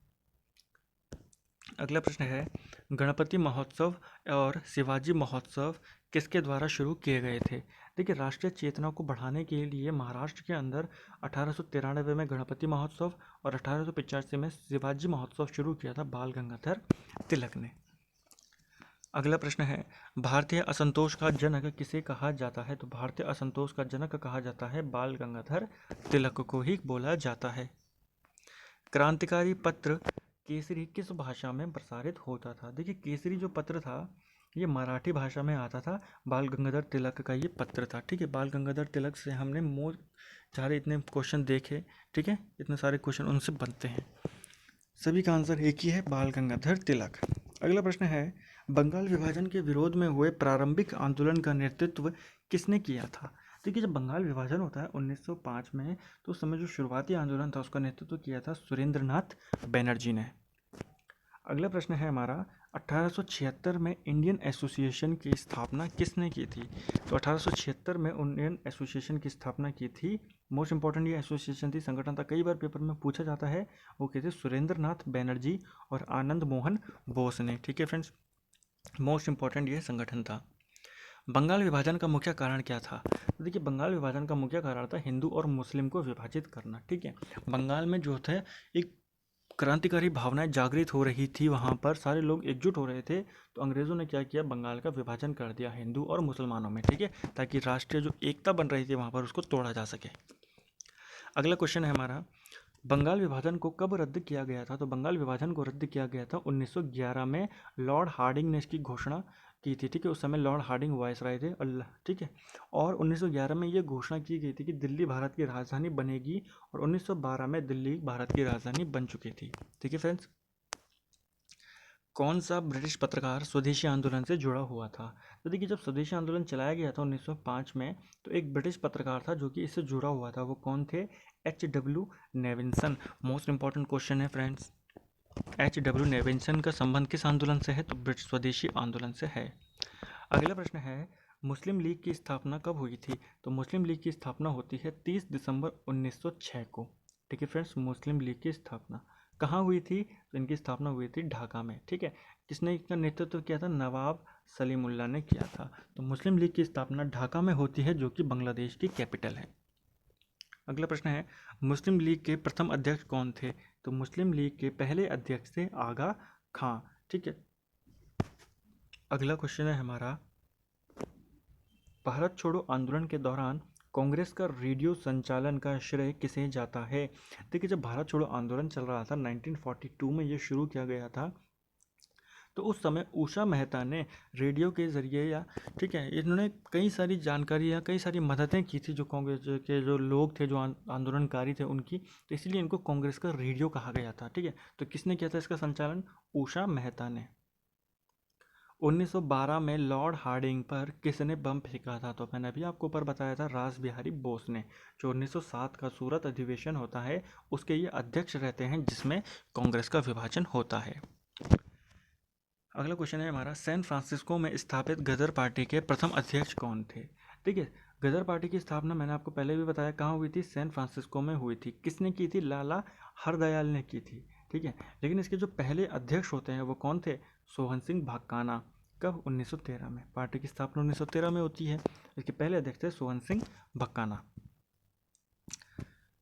[SPEAKER 1] अगला प्रश्न है, गणपति महोत्सव और शिवाजी महोत्सव किसके द्वारा शुरू किए गए थे? देखिए, राष्ट्रीय चेतना को बढ़ाने के लिए महाराष्ट्र के अंदर 1893 में गणपति महोत्सव और 1885 में शिवाजी महोत्सव शुरू किया था बाल गंगाधर तिलक ने। अगला प्रश्न है, भारतीय असंतोष का जनक किसे कहा जाता है? तो भारतीय असंतोष का जनक कहा जाता है बाल गंगाधर तिलक को ही बोला जाता है। क्रांतिकारी पत्र केसरी किस भाषा में प्रसारित होता था? देखिए, केसरी जो पत्र था ये मराठी भाषा में आता था। बाल गंगाधर तिलक का ये पत्र था, ठीक है। बाल गंगाधर तिलक से हमने सारे इतने क्वेश्चन देखे, ठीक है। इतने सारे क्वेश्चन उनसे बनते हैं, सभी का आंसर एक ही है, बाल गंगाधर तिलक। अगला प्रश्न है, बंगाल विभाजन के विरोध में हुए प्रारंभिक आंदोलन का नेतृत्व किसने किया था? देखिए, जब बंगाल विभाजन होता है 1905 में, तो उस समय जो शुरुआती आंदोलन था उसका नेतृत्व किया था सुरेंद्रनाथ बनर्जी ने। अगला प्रश्न है हमारा, 1876 में इंडियन एसोसिएशन की स्थापना किसने की थी? तो 1876 में इंडियन एसोसिएशन की स्थापना की थी, मोस्ट इंपॉर्टेंट ये एसोसिएशन थी, संगठन था, कई बार पेपर में पूछा जाता है, वो कहते सुरेंद्रनाथ बनर्जी और आनंद मोहन बोस ने, ठीक है फ्रेंड्स। मोस्ट इंपॉर्टेंट ये संगठन था। बंगाल विभाजन का मुख्य कारण क्या था? तो देखिए, बंगाल विभाजन का मुख्य कारण था हिंदू और मुस्लिम को विभाजित करना, ठीक है। बंगाल में जो थे एक क्रांतिकारी भावनाएं जागृत हो रही थी, वहाँ पर सारे लोग एकजुट हो रहे थे, तो अंग्रेज़ों ने क्या किया, बंगाल का विभाजन कर दिया हिंदू और मुसलमानों में, ठीक है, ताकि राष्ट्रीय जो एकता बन रही थी वहाँ पर उसको तोड़ा जा सके। अगला क्वेश्चन है हमारा, बंगाल विभाजन को कब रद्द किया गया था? तो बंगाल विभाजन को रद्द किया गया था 1911 में, लॉर्ड हार्डिंग ने इसकी घोषणा की थी, ठीक है। उस समय लॉर्ड हार्डिंग वायसराय थे, ठीक है। और 1911 में ये घोषणा की गई थी कि दिल्ली भारत की राजधानी बनेगी, और 1912 में दिल्ली भारत की राजधानी बन चुकी थी, ठीक है फ्रेंड्स। कौन सा ब्रिटिश पत्रकार स्वदेशी आंदोलन से जुड़ा हुआ था? तो देखिए, जब स्वदेशी आंदोलन चलाया गया था 1905 में, तो एक ब्रिटिश पत्रकार था जो कि इससे जुड़ा हुआ था, वो कौन थे? HW नेविल्सन। मोस्ट इंपॉर्टेंट क्वेश्चन है फ्रेंड्स, HW नेविल्सन का संबंध किस आंदोलन से है? तो ब्रिटिश स्वदेशी आंदोलन से है। अगला प्रश्न है, मुस्लिम लीग की स्थापना कब हुई थी? तो मुस्लिम लीग की स्थापना होती है 30 दिसंबर 1906 को, ठीक है फ्रेंड्स, मुस्लिम लीग की स्थापना कहाँ हुई थी? तो इनकी स्थापना हुई थी ढाका में। ठीक है, किसने इसका नेतृत्व किया था? नवाब सलीमुल्लाह ने किया था। तो मुस्लिम लीग की स्थापना ढाका में होती है, जो कि बांग्लादेश की कैपिटल है। अगला प्रश्न है, मुस्लिम लीग के प्रथम अध्यक्ष कौन थे? तो मुस्लिम लीग के पहले अध्यक्ष थे आगा खां। ठीक है, अगला क्वेश्चन है हमारा, भारत छोड़ो आंदोलन के दौरान कांग्रेस का रेडियो संचालन का श्रेय किसे जाता है? देखिए, जब भारत छोड़ो आंदोलन चल रहा था 1942 में, ये शुरू किया गया था, तो उस समय उषा मेहता ने रेडियो के ज़रिए या ठीक है, इन्होंने कई सारी जानकारी या कई सारी मददें की थी जो कांग्रेस के जो लोग थे, जो आंदोलनकारी थे उनकी, तो इसलिए इनको कांग्रेस का रेडियो कहा गया था। ठीक है, तो किसने किया था इसका संचालन? उषा मेहता ने। 1912 में लॉर्ड हार्डिंग पर किसने बम फेंका था? तो मैंने अभी आपको ऊपर बताया था, रास बिहारी बोस ने। जो 1907 का सूरत अधिवेशन होता है, उसके ये अध्यक्ष रहते हैं, जिसमें कांग्रेस का विभाजन होता है। अगला क्वेश्चन है हमारा, सैन फ्रांसिस्को में स्थापित गदर पार्टी के प्रथम अध्यक्ष कौन थे? ठीक है, गदर पार्टी की स्थापना मैंने आपको पहले भी बताया कहाँ हुई थी? सैन फ्रांसिस्को में हुई थी। किसने की थी? लाला हरदयाल ने की थी। ठीक है, लेकिन इसके जो पहले अध्यक्ष होते हैं वो कौन थे? सोहन सिंह भक्काना। कब? 1913 में। पार्टी की स्थापना 1913 में होती है। इसके पहले अध्यक्ष थे सोहन सिंह भक्काना।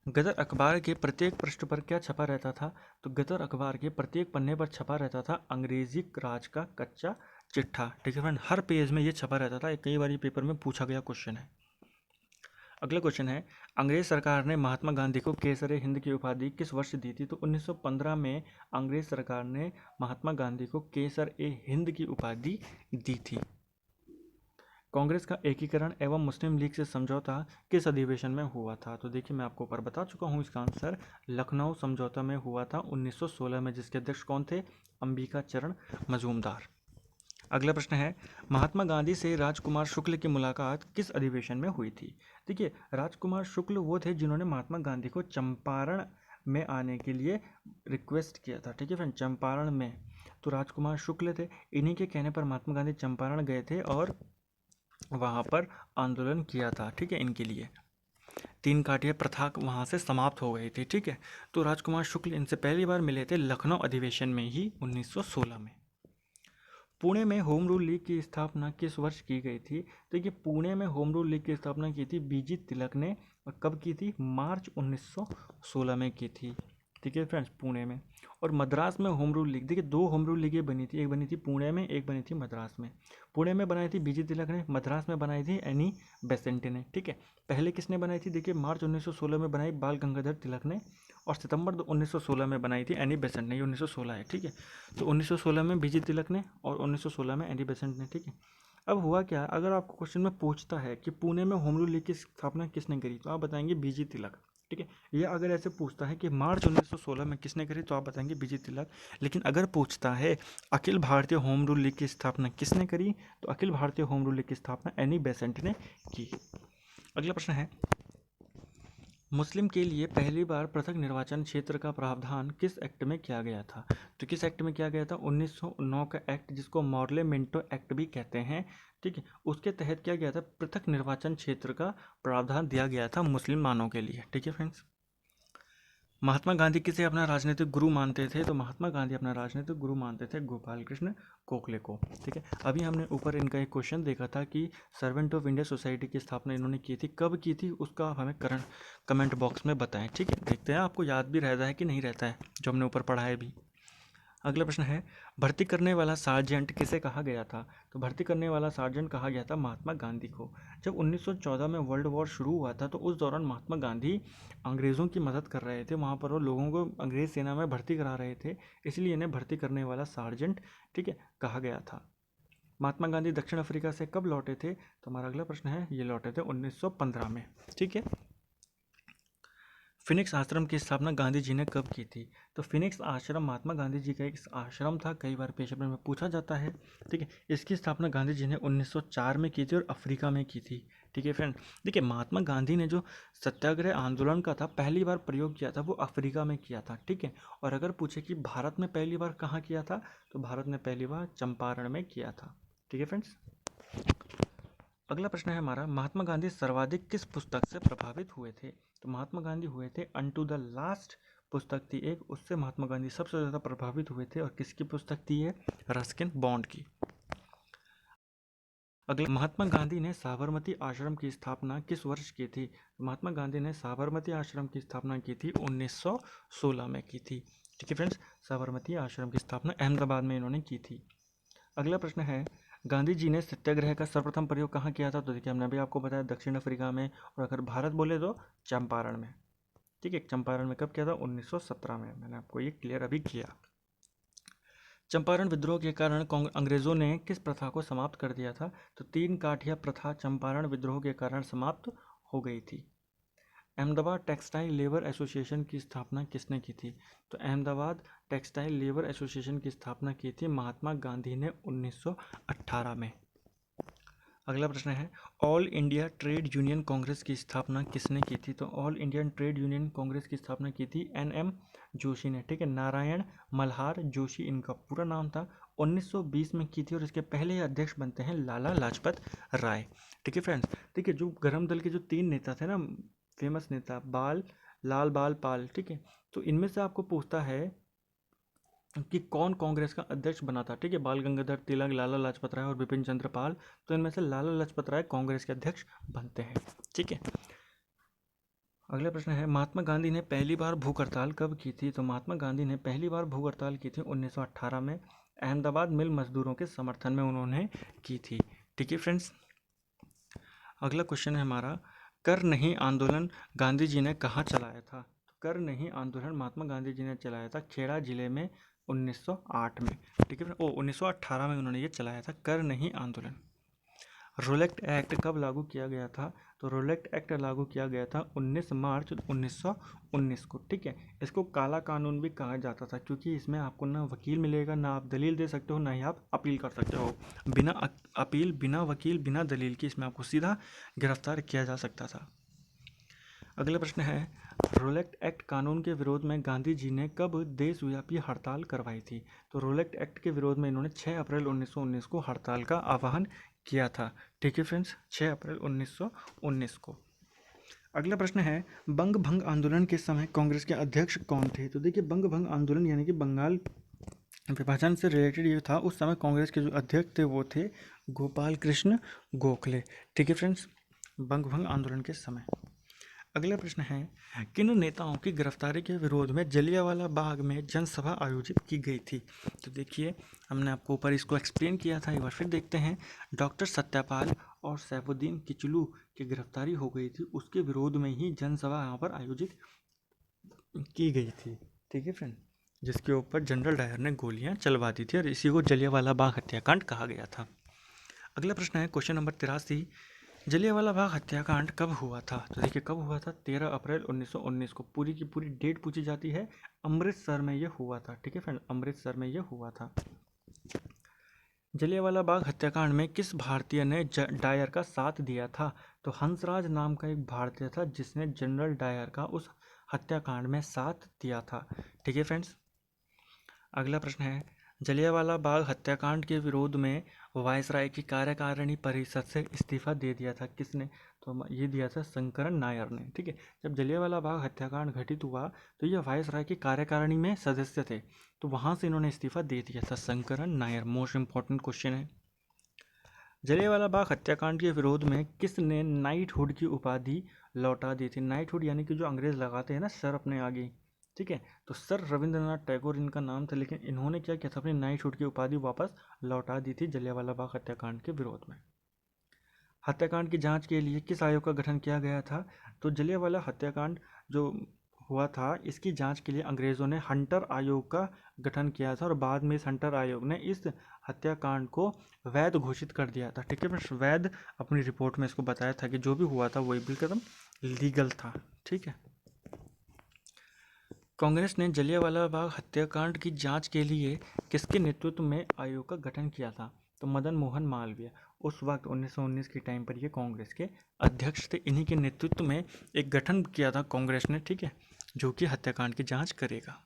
[SPEAKER 1] गदर अखबार के प्रत्येक पृष्ठ पर क्या छपा रहता था? तो गदर अखबार के प्रत्येक पन्ने पर छपा रहता था अंग्रेजी राज का कच्चा चिट्ठा। ठीक है फ्रेंड, हर पेज में ये छपा रहता था। कई बार ये पेपर में पूछा गया क्वेश्चन है। अगला क्वेश्चन है, अंग्रेज सरकार ने महात्मा गांधी को केसरे हिंद की उपाधि किस वर्ष दी थी? तो 1915 में अंग्रेज सरकार ने महात्मा गांधी को केसर ए हिंद की उपाधि दी थी। कांग्रेस का एकीकरण एवं मुस्लिम लीग से समझौता किस अधिवेशन में हुआ था? तो देखिए, मैं आपको ऊपर बता चुका हूँ इसका आंसर, लखनऊ समझौता में हुआ था 1916 में, जिसके अध्यक्ष कौन थे? अंबिका चरण मजूमदार। अगला प्रश्न है, महात्मा गांधी से राजकुमार शुक्ल की मुलाकात किस अधिवेशन में हुई थी? देखिए, राजकुमार शुक्ल वो थे जिन्होंने महात्मा गांधी को चंपारण में आने के लिए रिक्वेस्ट किया था। ठीक है फ्रेंड, चंपारण में तो राजकुमार शुक्ल थे। इन्हीं के कहने पर महात्मा गांधी चंपारण गए थे और वहाँ पर आंदोलन किया था। ठीक है, इनके लिए तीन काठिया प्रथा वहाँ से समाप्त हो गई थी। ठीक है, तो राजकुमार शुक्ल इनसे पहली बार मिले थे लखनऊ अधिवेशन में ही 1916 में। पुणे में होम रूल लीग की स्थापना किस वर्ष की गई थी? तो ये पुणे में होम रूल लीग की स्थापना की थी बीजी तिलक ने, और कब की थी? मार्च 1916 में की थी। ठीक है फ्रेंड्स, पुणे में। और मद्रास में होम रूल लीग, देखिए दो होम रूल लीगें बनी थी, एक बनी थी पुणे में, एक बनी थी मद्रास में। पुणे में बनाई थी बीजी तिलक ने, मद्रास में बनाई थी एनी बेसेंट ने। ठीक है, पहले किसने बनाई थी? देखिए, मार्च 1916 में बनाई बाल गंगाधर तिलक ने, और सितंबर 1916 में बनाई थी एनी बेसेंट ने। ये 1916 है। ठीक है, तो 1916 में बीजी तिलक ने और 1916 में एनी बेसेंट ने। ठीक है, अब हुआ क्या, अगर आपको क्वेश्चन में पूछता है कि पुणे में होम रूल लीग की स्थापना किसने करी, तो आप बताएंगे बीजी तिलक। ठीक है, या अगर ऐसे पूछता है कि मार्च 1916 में किसने करी, तो आप बताएंगे बीजी तिलक। लेकिन अगर पूछता है Akhil Bharatiya home rule league की स्थापना किसने करी, तो Akhil Bharatiya home rule league की स्थापना एनी बेसेंट ने की। अगला प्रश्न है, मुस्लिम के लिए पहली बार पृथक निर्वाचन क्षेत्र का प्रावधान किस एक्ट में किया गया था? तो किस एक्ट में किया गया था? 1909 का एक्ट, जिसको मॉर्ले मिंटो एक्ट भी कहते हैं। ठीक है, उसके तहत किया गया था, पृथक निर्वाचन क्षेत्र का प्रावधान दिया गया था मुसलमानों के लिए। ठीक है फ्रेंड्स, महात्मा गांधी किसे अपना राजनीतिक गुरु मानते थे? तो महात्मा गांधी अपना राजनीतिक गुरु मानते थे गोपाल कृष्ण गोखले को। ठीक है, अभी हमने ऊपर इनका एक क्वेश्चन देखा था कि सर्वेंट ऑफ इंडिया सोसाइटी की स्थापना इन्होंने की थी, कब की थी, उसका हमें कमेंट बॉक्स में बताएं। ठीक है, देखते हैं आपको याद भी रहता है कि नहीं रहता है जो हमने ऊपर पढ़ा है भी। अगला प्रश्न है, भर्ती करने वाला सार्जेंट किसे कहा गया था? तो भर्ती करने वाला सार्जेंट कहा गया था महात्मा गांधी को। जब 1914 में वर्ल्ड वॉर शुरू हुआ था, तो उस दौरान महात्मा गांधी अंग्रेज़ों की मदद कर रहे थे, वहाँ पर वो लोगों को अंग्रेज़ सेना में भर्ती करा रहे थे, इसलिए इन्हें भर्ती करने वाला सार्जेंट, ठीक है, कहा गया था। महात्मा गांधी दक्षिण अफ्रीका से कब लौटे थे? तो हमारा अगला प्रश्न है, ये लौटे थे 1915 में। ठीक है, फिनिक्स आश्रम की स्थापना गांधी जी ने कब की थी? तो फिनिक्स आश्रम महात्मा गांधी जी का एक आश्रम था, कई बार पेपर में पूछा जाता है। ठीक है, इसकी स्थापना गांधी जी ने 1904 में की थी और अफ्रीका में की थी। ठीक है फ्रेंड, देखिए महात्मा गांधी ने जो सत्याग्रह आंदोलन का था पहली बार प्रयोग किया था, वो अफ्रीका में किया था। ठीक है, और अगर पूछे कि भारत में पहली बार कहाँ किया था, तो भारत ने पहली बार चंपारण में किया था। ठीक है फ्रेंड्स, अगला प्रश्न है हमारा, महात्मा गांधी सर्वाधिक किस पुस्तक से प्रभावित हुए थे? तो महात्मा गांधी हुए थे अनटू द लास्ट पुस्तक थी एक, उससे महात्मा गांधी सबसे ज़्यादा प्रभावित हुए थे। और किसकी पुस्तक थी ये? रस्किन बॉन्ड की। अगला, महात्मा गांधी ने साबरमती आश्रम की स्थापना किस वर्ष की थी? महात्मा गांधी ने साबरमती आश्रम की स्थापना की थी 1916 में की थी। ठीक है फ्रेंड्स, साबरमती आश्रम की स्थापना अहमदाबाद में इन्होंने की थी। अगला प्रश्न है, गांधी जी ने सत्याग्रह का सर्वप्रथम प्रयोग कहाँ किया था? तो देखिए हमने अभी आपको बताया दक्षिण अफ्रीका में, और अगर भारत बोले तो चंपारण में। ठीक है, चंपारण में कब किया था? 1917 में। मैंने आपको ये क्लियर अभी किया। चंपारण विद्रोह के कारण अंग्रेजों ने किस प्रथा को समाप्त कर दिया था? तो तीन काठिया प्रथा चंपारण विद्रोह के कारण समाप्त हो गई थी। अहमदाबाद टेक्सटाइल लेबर एसोसिएशन की स्थापना किसने की थी? तो अहमदाबाद टेक्सटाइल लेबर एसोसिएशन की स्थापना की थी महात्मा गांधी ने 1918 में। अगला प्रश्न है, all India trade union congress की स्थापना किसने की थी? तो all Indian trade union congress की स्थापना की थी NM जोशी ने। ठीक है, नारायण मल्हार जोशी इनका पूरा नाम था। 1920 में की थी, और इसके पहले अध्यक्ष बनते हैं लाला लाजपत राय। ठीक है फ्रेंड्स, ठीक है, जो गरम दल के जो तीन नेता थे ना, फेमस नेता, लाल बाल पाल, ठीक है, तो इनमें से आपको पूछता है कि कौन कांग्रेस का अध्यक्ष बना था? ठीक है, बाल गंगाधर तिलक, लाला लाजपत राय और बिपिन चंद्र पाल। तो इनमें से लाला लाजपत राय कांग्रेस के अध्यक्ष बनते हैं। ठीक है, अगला प्रश्न है, महात्मा गांधी ने पहली बार भूख हड़ताल कब की थी? तो महात्मा गांधी ने पहली बार भूख हड़ताल की थी 1918 में। अहमदाबाद मिल मजदूरों के समर्थन में उन्होंने की थी। ठीक है फ्रेंड्स, अगला क्वेश्चन है हमारा, कर नहीं आंदोलन गांधी जी ने कहाँ चलाया था? तो कर नहीं आंदोलन महात्मा गांधी जी ने चलाया था खेड़ा जिले में 1908 में। ठीक है, 1918 में उन्होंने ये चलाया था कर नहीं आंदोलन। रोलेक्ट एक्ट कब लागू किया गया था? तो रोलेक्ट एक्ट लागू किया गया था 19 मार्च 1919 को। ठीक है, इसको काला कानून भी कहा जाता था, क्योंकि इसमें आपको ना वकील मिलेगा, ना आप दलील दे सकते हो, ना ही आप अपील कर सकते हो। बिना अपील, बिना वकील, बिना दलील के इसमें आपको सीधा गिरफ्तार किया जा सकता था। अगला प्रश्न है, रोलेक्ट एक्ट कानून के विरोध में गांधी जी ने कब देशव्यापी हड़ताल करवाई थी? तो रोलेक्ट एक्ट के विरोध में इन्होंने 6 अप्रैल 1919 को हड़ताल का आह्वान किया था। ठीक है फ्रेंड्स, 6 अप्रैल 1919 को। अगला प्रश्न है, बंग भंग आंदोलन के समय कांग्रेस के अध्यक्ष कौन थे? तो देखिए, बंग भंग आंदोलन यानी कि बंगाल विभाजन से रिलेटेड ये था। उस समय कांग्रेस के जो अध्यक्ष थे वो थे गोपाल कृष्ण गोखले। ठीक है फ्रेंड्स, बंग भंग आंदोलन के समय। अगला प्रश्न है, किन नेताओं की गिरफ्तारी के विरोध में जलियांवाला बाग में जनसभा आयोजित की गई थी? तो देखिए, हमने आपको ऊपर इसको एक्सप्लेन किया था, एक बार फिर देखते हैं। डॉक्टर सत्यापाल और सैफुद्दीन किचलू की गिरफ्तारी हो गई थी, उसके विरोध में ही जनसभा यहाँ पर आयोजित की गई थी। ठीक है फ्रेंड, जिसके ऊपर जनरल डायर ने गोलियां चलवा दी थी, और इसी को जलियांवाला बाग हत्याकांड कहा गया था। अगला प्रश्न है क्वेश्चन नंबर 83, जलियांवाला बाग हत्याकांड कब हुआ था? तो देखिए, कब हुआ था? 13 अप्रैल 1919 को। पूरी की पूरी डेट पूछी जाती है। अमृतसर में ये हुआ था। ठीक है फ्रेंड, अमृतसर में ये हुआ था। जलियांवाला बाग हत्याकांड में किस भारतीय ने डायर का साथ दिया था? तो हंसराज नाम का एक भारतीय था जिसने जनरल डायर का उस हत्याकांड में साथ दिया था। ठीक है फ्रेंड्स, अगला प्रश्न है, जलियांवाला बाग हत्याकांड के विरोध में वायसराय की कार्यकारिणी परिषद से इस्तीफा दे दिया था किसने? तो ये दिया था शंकरन नायर ने। ठीक है, जब जलियांवाला बाग हत्याकांड घटित हुआ तो ये वायसराय की कार्यकारिणी में सदस्य थे, तो वहां से इन्होंने इस्तीफा दे दिया था, Shankaran Nair. Most important question है। जलियांवाला बाग हत्याकांड के विरोध में किसने नाइटहुड की उपाधि लौटा दी थी? नाइटहुड यानी कि जो अंग्रेज लगाते हैं ना सर अपने आगे। ठीक है, तो सर रविंद्रनाथ टैगोर इनका नाम था, लेकिन इन्होंने क्या किया था, अपनी नाइटहुड की उपाधि वापस लौटा दी थी जलियांवाला बाग हत्याकांड के विरोध में। हत्याकांड की जांच के लिए किस आयोग का गठन किया गया था? तो जलियांवाला हत्याकांड जो हुआ था, इसकी जांच के लिए अंग्रेज़ों ने हंटर आयोग का गठन किया था, और बाद में इस हंटर आयोग ने इस हत्याकांड को वैध घोषित कर दिया था। ठीक है फ्रेंड्स, वैध अपनी रिपोर्ट में इसको बताया था कि जो भी हुआ था वो एकदम लीगल था। ठीक है, कांग्रेस ने जलियांवाला बाग हत्याकांड की जांच के लिए किसके नेतृत्व में आयोग का गठन किया था? तो मदन मोहन मालवीय। उस वक्त 1919 के टाइम पर ये कांग्रेस के अध्यक्ष थे, इन्हीं के नेतृत्व में एक गठन किया था कांग्रेस ने। ठीक है, जो कि हत्याकांड की जांच करेगा।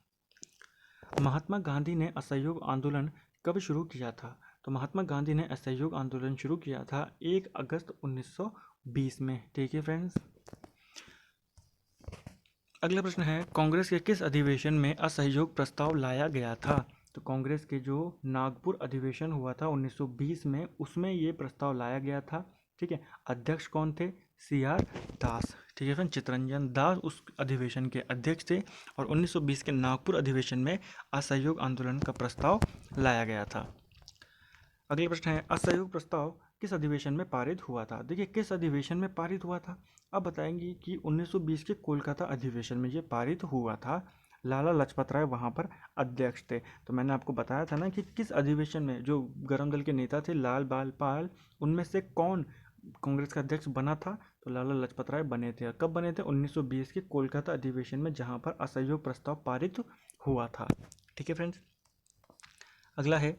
[SPEAKER 1] महात्मा गांधी ने असहयोग आंदोलन कब शुरू किया था? तो महात्मा गांधी ने असहयोग आंदोलन शुरू किया था 1 अगस्त 1920 में। ठीक है फ्रेंड्स, अगला प्रश्न है, कांग्रेस के किस अधिवेशन में असहयोग प्रस्ताव लाया गया था? तो कांग्रेस के जो नागपुर अधिवेशन हुआ था 1920 में, उसमें ये प्रस्ताव लाया गया था। ठीक है, अध्यक्ष कौन थे? सी आर दास। ठीक है फ्रेंड, चितरंजन दास उस अधिवेशन के अध्यक्ष थे और 1920 के नागपुर अधिवेशन में असहयोग आंदोलन का प्रस्ताव लाया गया था। अगला प्रश्न है, असहयोग प्रस्ताव किस अधिवेशन में पारित हुआ था? देखिए, किस अधिवेशन में पारित हुआ था? अब बताएंगे कि 1920 के कोलकाता अधिवेशन में ये पारित हुआ था। लाला लाजपत राय वहाँ पर अध्यक्ष थे। तो मैंने आपको बताया था ना कि किस अधिवेशन में जो गरम दल के नेता थे लाल बाल पाल, उनमें से कौन कांग्रेस का अध्यक्ष बना था? तो लाला लाजपत राय बने थे। कब बने थे? 1920 के कोलकाता अधिवेशन में, जहाँ पर असहयोग प्रस्ताव पारित हुआ था। ठीक है फ्रेंड्स, अगला है,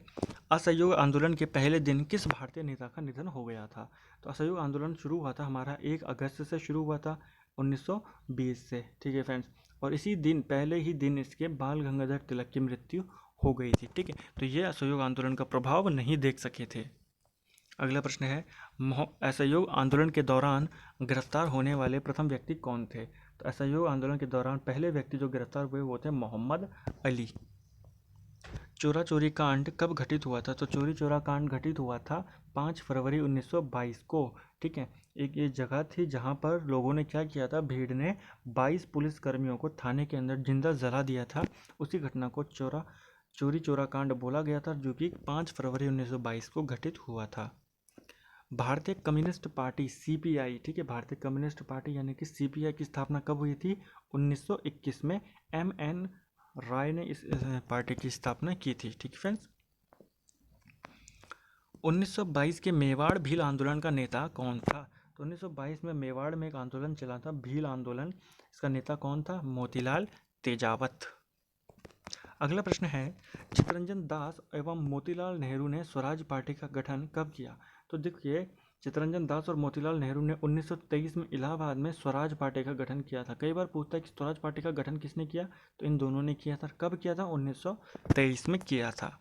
[SPEAKER 1] असहयोग आंदोलन के पहले दिन किस भारतीय नेता का निधन हो गया था? तो असहयोग आंदोलन शुरू हुआ था हमारा 1 अगस्त से शुरू हुआ था 1920 से। ठीक है फ्रेंड्स, और इसी दिन, पहले ही दिन इसके बाल गंगाधर तिलक की मृत्यु हो गई थी। ठीक है, तो ये असहयोग आंदोलन का प्रभाव नहीं देख सके थे। अगला प्रश्न है, असहयोग आंदोलन के दौरान गिरफ्तार होने वाले प्रथम व्यक्ति कौन थे? तो असहयोग आंदोलन के दौरान पहले व्यक्ति जो गिरफ्तार हुए वो थे मोहम्मद अली। चोरा चोरी कांड कब घटित हुआ था? तो चोरी चोरा कांड घटित हुआ था 5 फरवरी 1922 को। ठीक है, एक ये जगह थी जहां पर लोगों ने क्या किया था, भीड़ ने 22 पुलिस कर्मियों को थाने के अंदर जिंदा जला दिया था। उसी घटना को चोरी चोरा कांड बोला गया था, जो कि 5 फरवरी 1922 को घटित हुआ था। भारतीय कम्युनिस्ट पार्टी सीपीआई, ठीक है, भारतीय कम्युनिस्ट पार्टी यानी कि सीपीआई की स्थापना कब हुई थी? 1921 में एम.एन. राय ने इस पार्टी की स्थापना की थी। ठीक है फ्रेंड्स, 1922 के मेवाड़ भील आंदोलन का नेता कौन था? तो 1922 में मेवाड़ में एक आंदोलन चला था, भील आंदोलन। इसका नेता कौन था? मोतीलाल तेजावत। अगला प्रश्न है, चितरंजन दास एवं मोतीलाल नेहरू ने स्वराज पार्टी का गठन कब किया? तो देखिए, चितरंजन दास और मोतीलाल नेहरू ने 1923 में इलाहाबाद में स्वराज पार्टी का गठन किया था। कई बार पूछता है कि स्वराज पार्टी का गठन किसने किया? तो इन दोनों ने किया था। कब किया था? 1923 में किया था।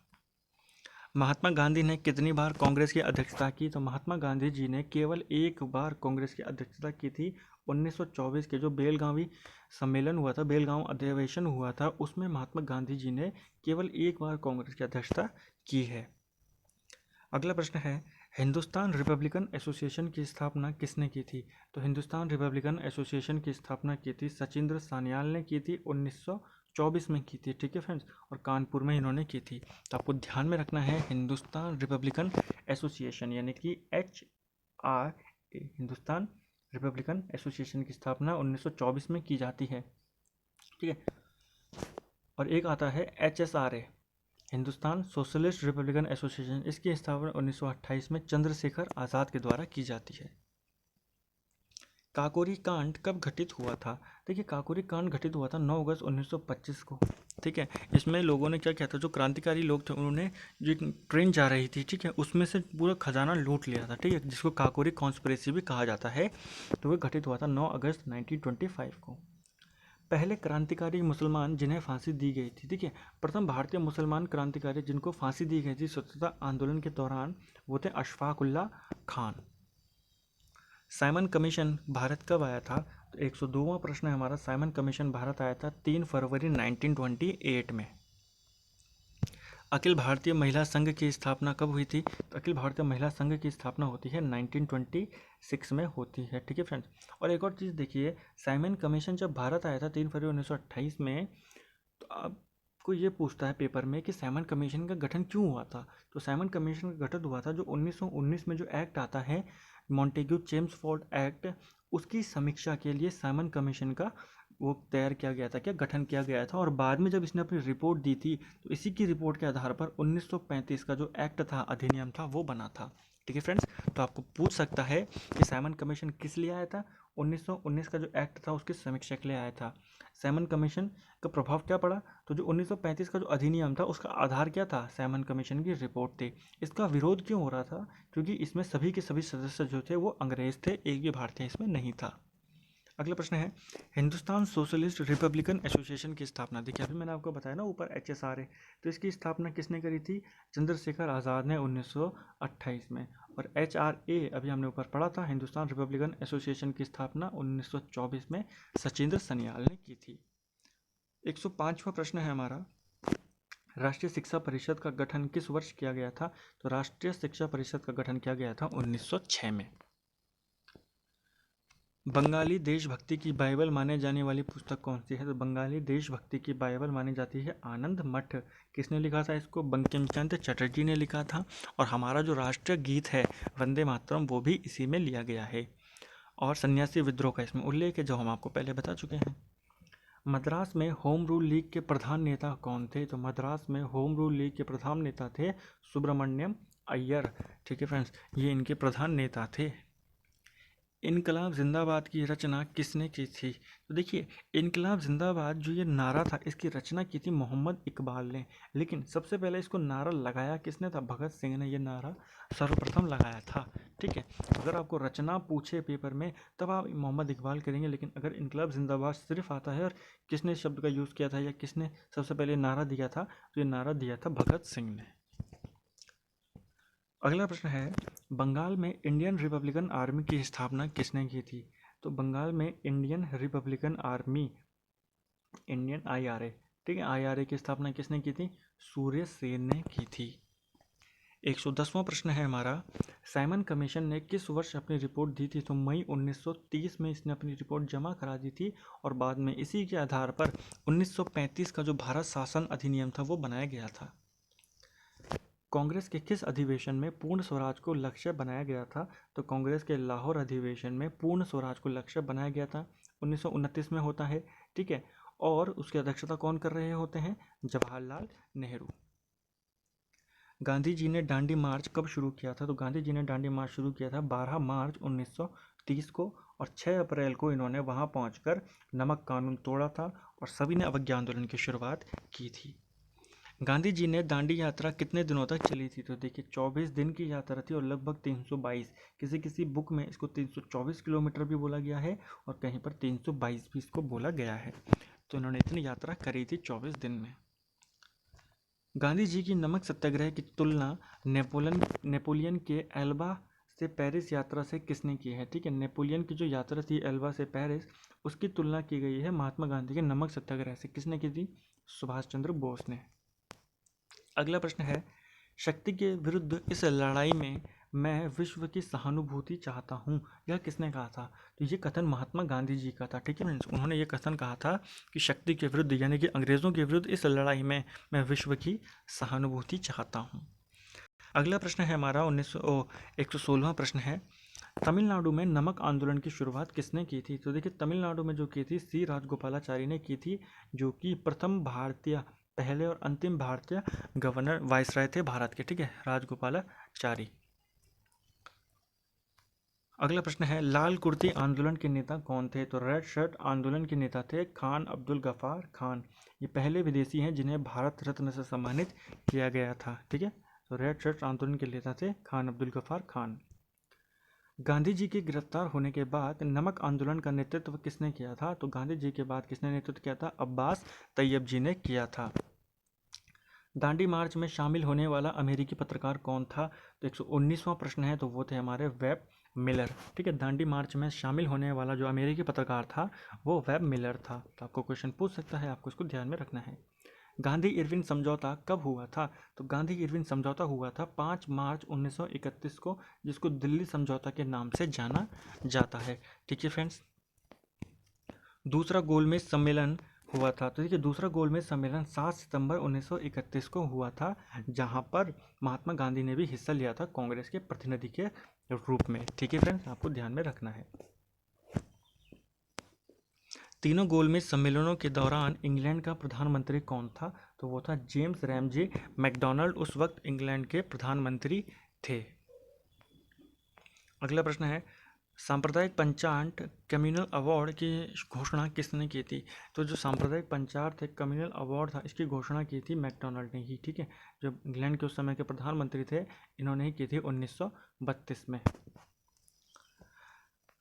[SPEAKER 1] महात्मा गांधी ने कितनी बार कांग्रेस की अध्यक्षता की? तो महात्मा गांधी जी ने केवल एक बार कांग्रेस की अध्यक्षता की थी। 1924 के जो बेलगावी सम्मेलन हुआ था, बेलगांव अधिवेशन हुआ था, उसमें महात्मा गांधी जी ने केवल एक बार कांग्रेस की अध्यक्षता की है। अगला प्रश्न है, हिंदुस्तान रिपब्लिकन एसोसिएशन की स्थापना किसने की थी? तो हिंदुस्तान रिपब्लिकन एसोसिएशन की स्थापना की थी सचिंद्र सान्याल ने की थी, 1924 में की थी। ठीक है फ्रेंड्स, और कानपुर में इन्होंने की थी। तो आपको ध्यान में रखना है, हिंदुस्तान रिपब्लिकन एसोसिएशन यानी कि HRA, हिंदुस्तान रिपब्लिकन एसोसिएशन की स्थापना 1924 में की जाती है। ठीक है, और एक आता है HSRA, Hindustan socialist Republican association. इसकी स्थापना 1928 में चंद्रशेखर आज़ाद के द्वारा की जाती है। काकोरी कांड कब घटित हुआ था? देखिए, काकोरी कांड घटित हुआ था 9 अगस्त 1925 को। ठीक है, इसमें लोगों ने क्या किया था, जो क्रांतिकारी लोग थे उन्होंने, जो एक ट्रेन जा रही थी, ठीक है, उसमें से पूरा खजाना लूट लिया था। ठीक है, जिसको काकोरी कॉन्स्पिरेसी भी कहा जाता है। तो वह घटित हुआ था 9 अगस्त 1925 को। पहले क्रांतिकारी मुसलमान जिन्हें फांसी दी गई थी, ठीक है, प्रथम भारतीय मुसलमान क्रांतिकारी जिनको फांसी दी गई थी स्वतंत्रता आंदोलन के दौरान, वो थे अशफाक उल्लाह खान। साइमन कमीशन भारत कब आया था? तो 102वां प्रश्न है हमारा, साइमन कमीशन भारत आया था 3 फरवरी 1928 में। अखिल भारतीय महिला संघ की स्थापना कब हुई थी? तो अखिल भारतीय महिला संघ की स्थापना होती है 1926 में होती है। ठीक है फ्रेंड्स, और एक और चीज़ देखिए, साइमन कमीशन जब भारत आया था 3 फरवरी 1928 में, तो आपको ये पूछता है पेपर में कि साइमन कमीशन का गठन क्यों हुआ था? तो साइमन कमीशन का गठन हुआ था, जो 1919 में जो एक्ट आता है, मॉन्टेग्यू चेम्सफोर्ड एक्ट, उसकी समीक्षा के लिए साइमन कमीशन का वो तैयार किया गया था, क्या गठन किया गया था। और बाद में जब इसने अपनी रिपोर्ट दी थी, तो इसी की रिपोर्ट के आधार पर 1935 का जो एक्ट था, अधिनियम था, वो बना था। ठीक है फ्रेंड्स, तो आपको पूछ सकता है कि साइमन कमीशन किस लिए आया था? 1919 का जो एक्ट था उसकी समीक्षा के लिए आया था। साइमन कमीशन का प्रभाव क्या पड़ा? तो जो 1935 का जो अधिनियम था, उसका आधार क्या था? साइमन कमीशन की रिपोर्ट थी। इसका विरोध क्यों हो रहा था? क्योंकि इसमें सभी के सभी सदस्य जो थे वो अंग्रेज थे, एक भी भारतीय इसमें नहीं था। अगला प्रश्न है, हिंदुस्तान सोशलिस्ट रिपब्लिकन एसोसिएशन की स्थापना, देखिए अभी मैंने आपको बताया ना ऊपर HSRA, तो इसकी स्थापना किसने करी थी? चंद्रशेखर आज़ाद ने 1928 में। और HRA अभी हमने ऊपर पढ़ा था, हिंदुस्तान रिपब्लिकन एसोसिएशन की स्थापना 1924 में सचिंद्र सन्याल ने की थी। 105वां प्रश्न है हमारा, राष्ट्रीय शिक्षा परिषद का गठन किस वर्ष किया गया था? तो राष्ट्रीय शिक्षा परिषद का गठन किया गया था 1906 में। बंगाली देशभक्ति की बाइबल माने जाने वाली पुस्तक कौन सी है? तो बंगाली देशभक्ति की बाइबल मानी जाती है आनंद मठ। किसने लिखा था इसको? बंकिम चंद्र चटर्जी ने लिखा था। और हमारा जो राष्ट्रीय गीत है वंदे मातरम, वो भी इसी में लिया गया है। और सन्यासी विद्रोह का इसमें उल्लेख है, जो हम आपको पहले बता चुके हैं। मद्रास में होम रूल लीग के प्रधान नेता कौन थे? तो मद्रास में होम रूल लीग के प्रधान नेता थे सुब्रमण्यम अय्यर। ठीक है फ्रेंड्स, ये इनके प्रधान नेता थे। इनकलाब जिंदाबाद की रचना किसने की थी? तो देखिए, इनकलाब जिंदाबाद जो ये नारा था, इसकी रचना की थी मोहम्मद इकबाल ने। लेकिन सबसे पहले इसको नारा लगाया किसने था? भगत सिंह ने ये नारा सर्वप्रथम लगाया था। ठीक है, अगर आपको रचना पूछे पेपर में तब आप मोहम्मद इकबाल करेंगे, लेकिन अगर इनकलाब जिंदाबाद सिर्फ आता है और किसने शब्द का यूज़ किया था या किसने सबसे पहले नारा दिया था, तो ये नारा दिया था भगत सिंह ने। अगला प्रश्न है, बंगाल में इंडियन रिपब्लिकन आर्मी की स्थापना किसने की थी? तो बंगाल में Indian Republican army, Indian IRA, ठीक है, IRA की स्थापना किसने की थी? सूर्य सेन ने की थी। 110वां प्रश्न है हमारा, साइमन कमीशन ने किस वर्ष अपनी रिपोर्ट दी थी? तो मई 1930 में इसने अपनी रिपोर्ट जमा करा दी थी और बाद में इसी के आधार पर 1935 का जो भारत शासन अधिनियम था वो बनाया गया था। कांग्रेस के किस अधिवेशन में पूर्ण स्वराज को लक्ष्य बनाया गया था? तो कांग्रेस के लाहौर अधिवेशन में पूर्ण स्वराज को लक्ष्य बनाया गया था, 1929 में होता है। ठीक है, और उसकी अध्यक्षता कौन कर रहे होते हैं? जवाहरलाल नेहरू। गांधी जी ने दांडी मार्च कब शुरू किया था? तो गांधी जी ने दांडी मार्च शुरू किया था 12 मार्च 1930 को, और 6 अप्रैल को इन्होंने वहां पहुंचकर नमक कानून तोड़ा था और सभी ने अवज्ञा आंदोलन की शुरुआत की थी। गांधी जी ने दांडी यात्रा कितने दिनों तक चली थी? तो देखिए, 24 दिन की यात्रा थी और लगभग 322, किसी किसी बुक में इसको 324 किलोमीटर भी बोला गया है और कहीं पर 322 भी इसको बोला गया है। तो इन्होंने इतनी यात्रा करी थी 24 दिन में। गांधी जी की नमक सत्याग्रह की तुलना नेपोलियन के एल्बा से पेरिस यात्रा से किसने की है? ठीक है, नेपोलियन की जो यात्रा थी एल्बा से पेरिस, उसकी तुलना की गई है महात्मा गांधी के नमक सत्याग्रह से। किसने की थी? सुभाष चंद्र बोस ने। अगला प्रश्न है, शक्ति के विरुद्ध इस लड़ाई में मैं विश्व की सहानुभूति चाहता हूँ, यह किसने कहा था? तो ये कथन महात्मा गांधी जी का था। ठीक है फ्रेंड्स, उन्होंने ये कथन कहा था कि शक्ति के विरुद्ध यानी कि अंग्रेज़ों के विरुद्ध इस लड़ाई में मैं विश्व की सहानुभूति चाहता हूँ। अगला प्रश्न है हमारा 116वां प्रश्न है, तमिलनाडु में नमक आंदोलन की शुरुआत किसने की थी? तो देखिए, तमिलनाडु में जो की थी C राजगोपालाचारी ने की थी, जो कि प्रथम भारतीय, पहले और अंतिम भारतीय गवर्नर वाइसराय थे भारत के। ठीक है, राजगोपालाचारी। अगला प्रश्न है, लाल कुर्ती आंदोलन के नेता कौन थे? तो रेड शर्ट आंदोलन के नेता थे खान अब्दुल गफ्फार खान। ये पहले विदेशी हैं जिन्हें भारत रत्न से सम्मानित किया गया था। ठीक है, तो रेड शर्ट आंदोलन के नेता थे खान अब्दुल गफ्फार खान। गांधी जी के गिरफ्तार होने के बाद नमक आंदोलन का नेतृत्व किसने किया था? तो गांधी जी के बाद किसने नेतृत्व किया था? अब्बास तैयब जी ने किया था। दांडी मार्च में शामिल होने वाला अमेरिकी पत्रकार कौन था? तो 119वां प्रश्न है, तो वो थे हमारे वेब मिलर। ठीक है, दांडी मार्च में शामिल होने वाला जो अमेरिकी पत्रकार था वो वेब मिलर था। तो आपको क्वेश्चन पूछ सकता है, आपको इसको ध्यान में रखना है। गांधी इरविन समझौता कब हुआ था? तो गांधी इरविन समझौता हुआ था 5 मार्च 1931 को, जिसको दिल्ली समझौता के नाम से जाना जाता है। ठीक है फ्रेंड्स, दूसरा गोलमेज सम्मेलन हुआ था। तो देखिए, दूसरा गोलमेज सम्मेलन 7 सितंबर 1931 को हुआ था, जहां पर महात्मा गांधी ने भी हिस्सा लिया था कांग्रेस के प्रतिनिधि के रूप में। ठीक है फ्रेंड्स, आपको ध्यान में रखना है। तीनों गोलमेज सम्मेलनों के दौरान इंग्लैंड का प्रधानमंत्री कौन था? तो वो था जेम्स रैमजे मैकडोनाल्ड, उस वक्त इंग्लैंड के प्रधानमंत्री थे। अगला प्रश्न है, सांप्रदायिक पंचायत कम्युनल अवार्ड की घोषणा किसने की थी? तो जो सांप्रदायिक पंचायत है कम्युनल अवार्ड था, इसकी घोषणा की थी मैकडोनाल्ड ने ही। ठीक है, जो इंग्लैंड के उस समय के प्रधानमंत्री थे, इन्होंने ही की थी 1932 में।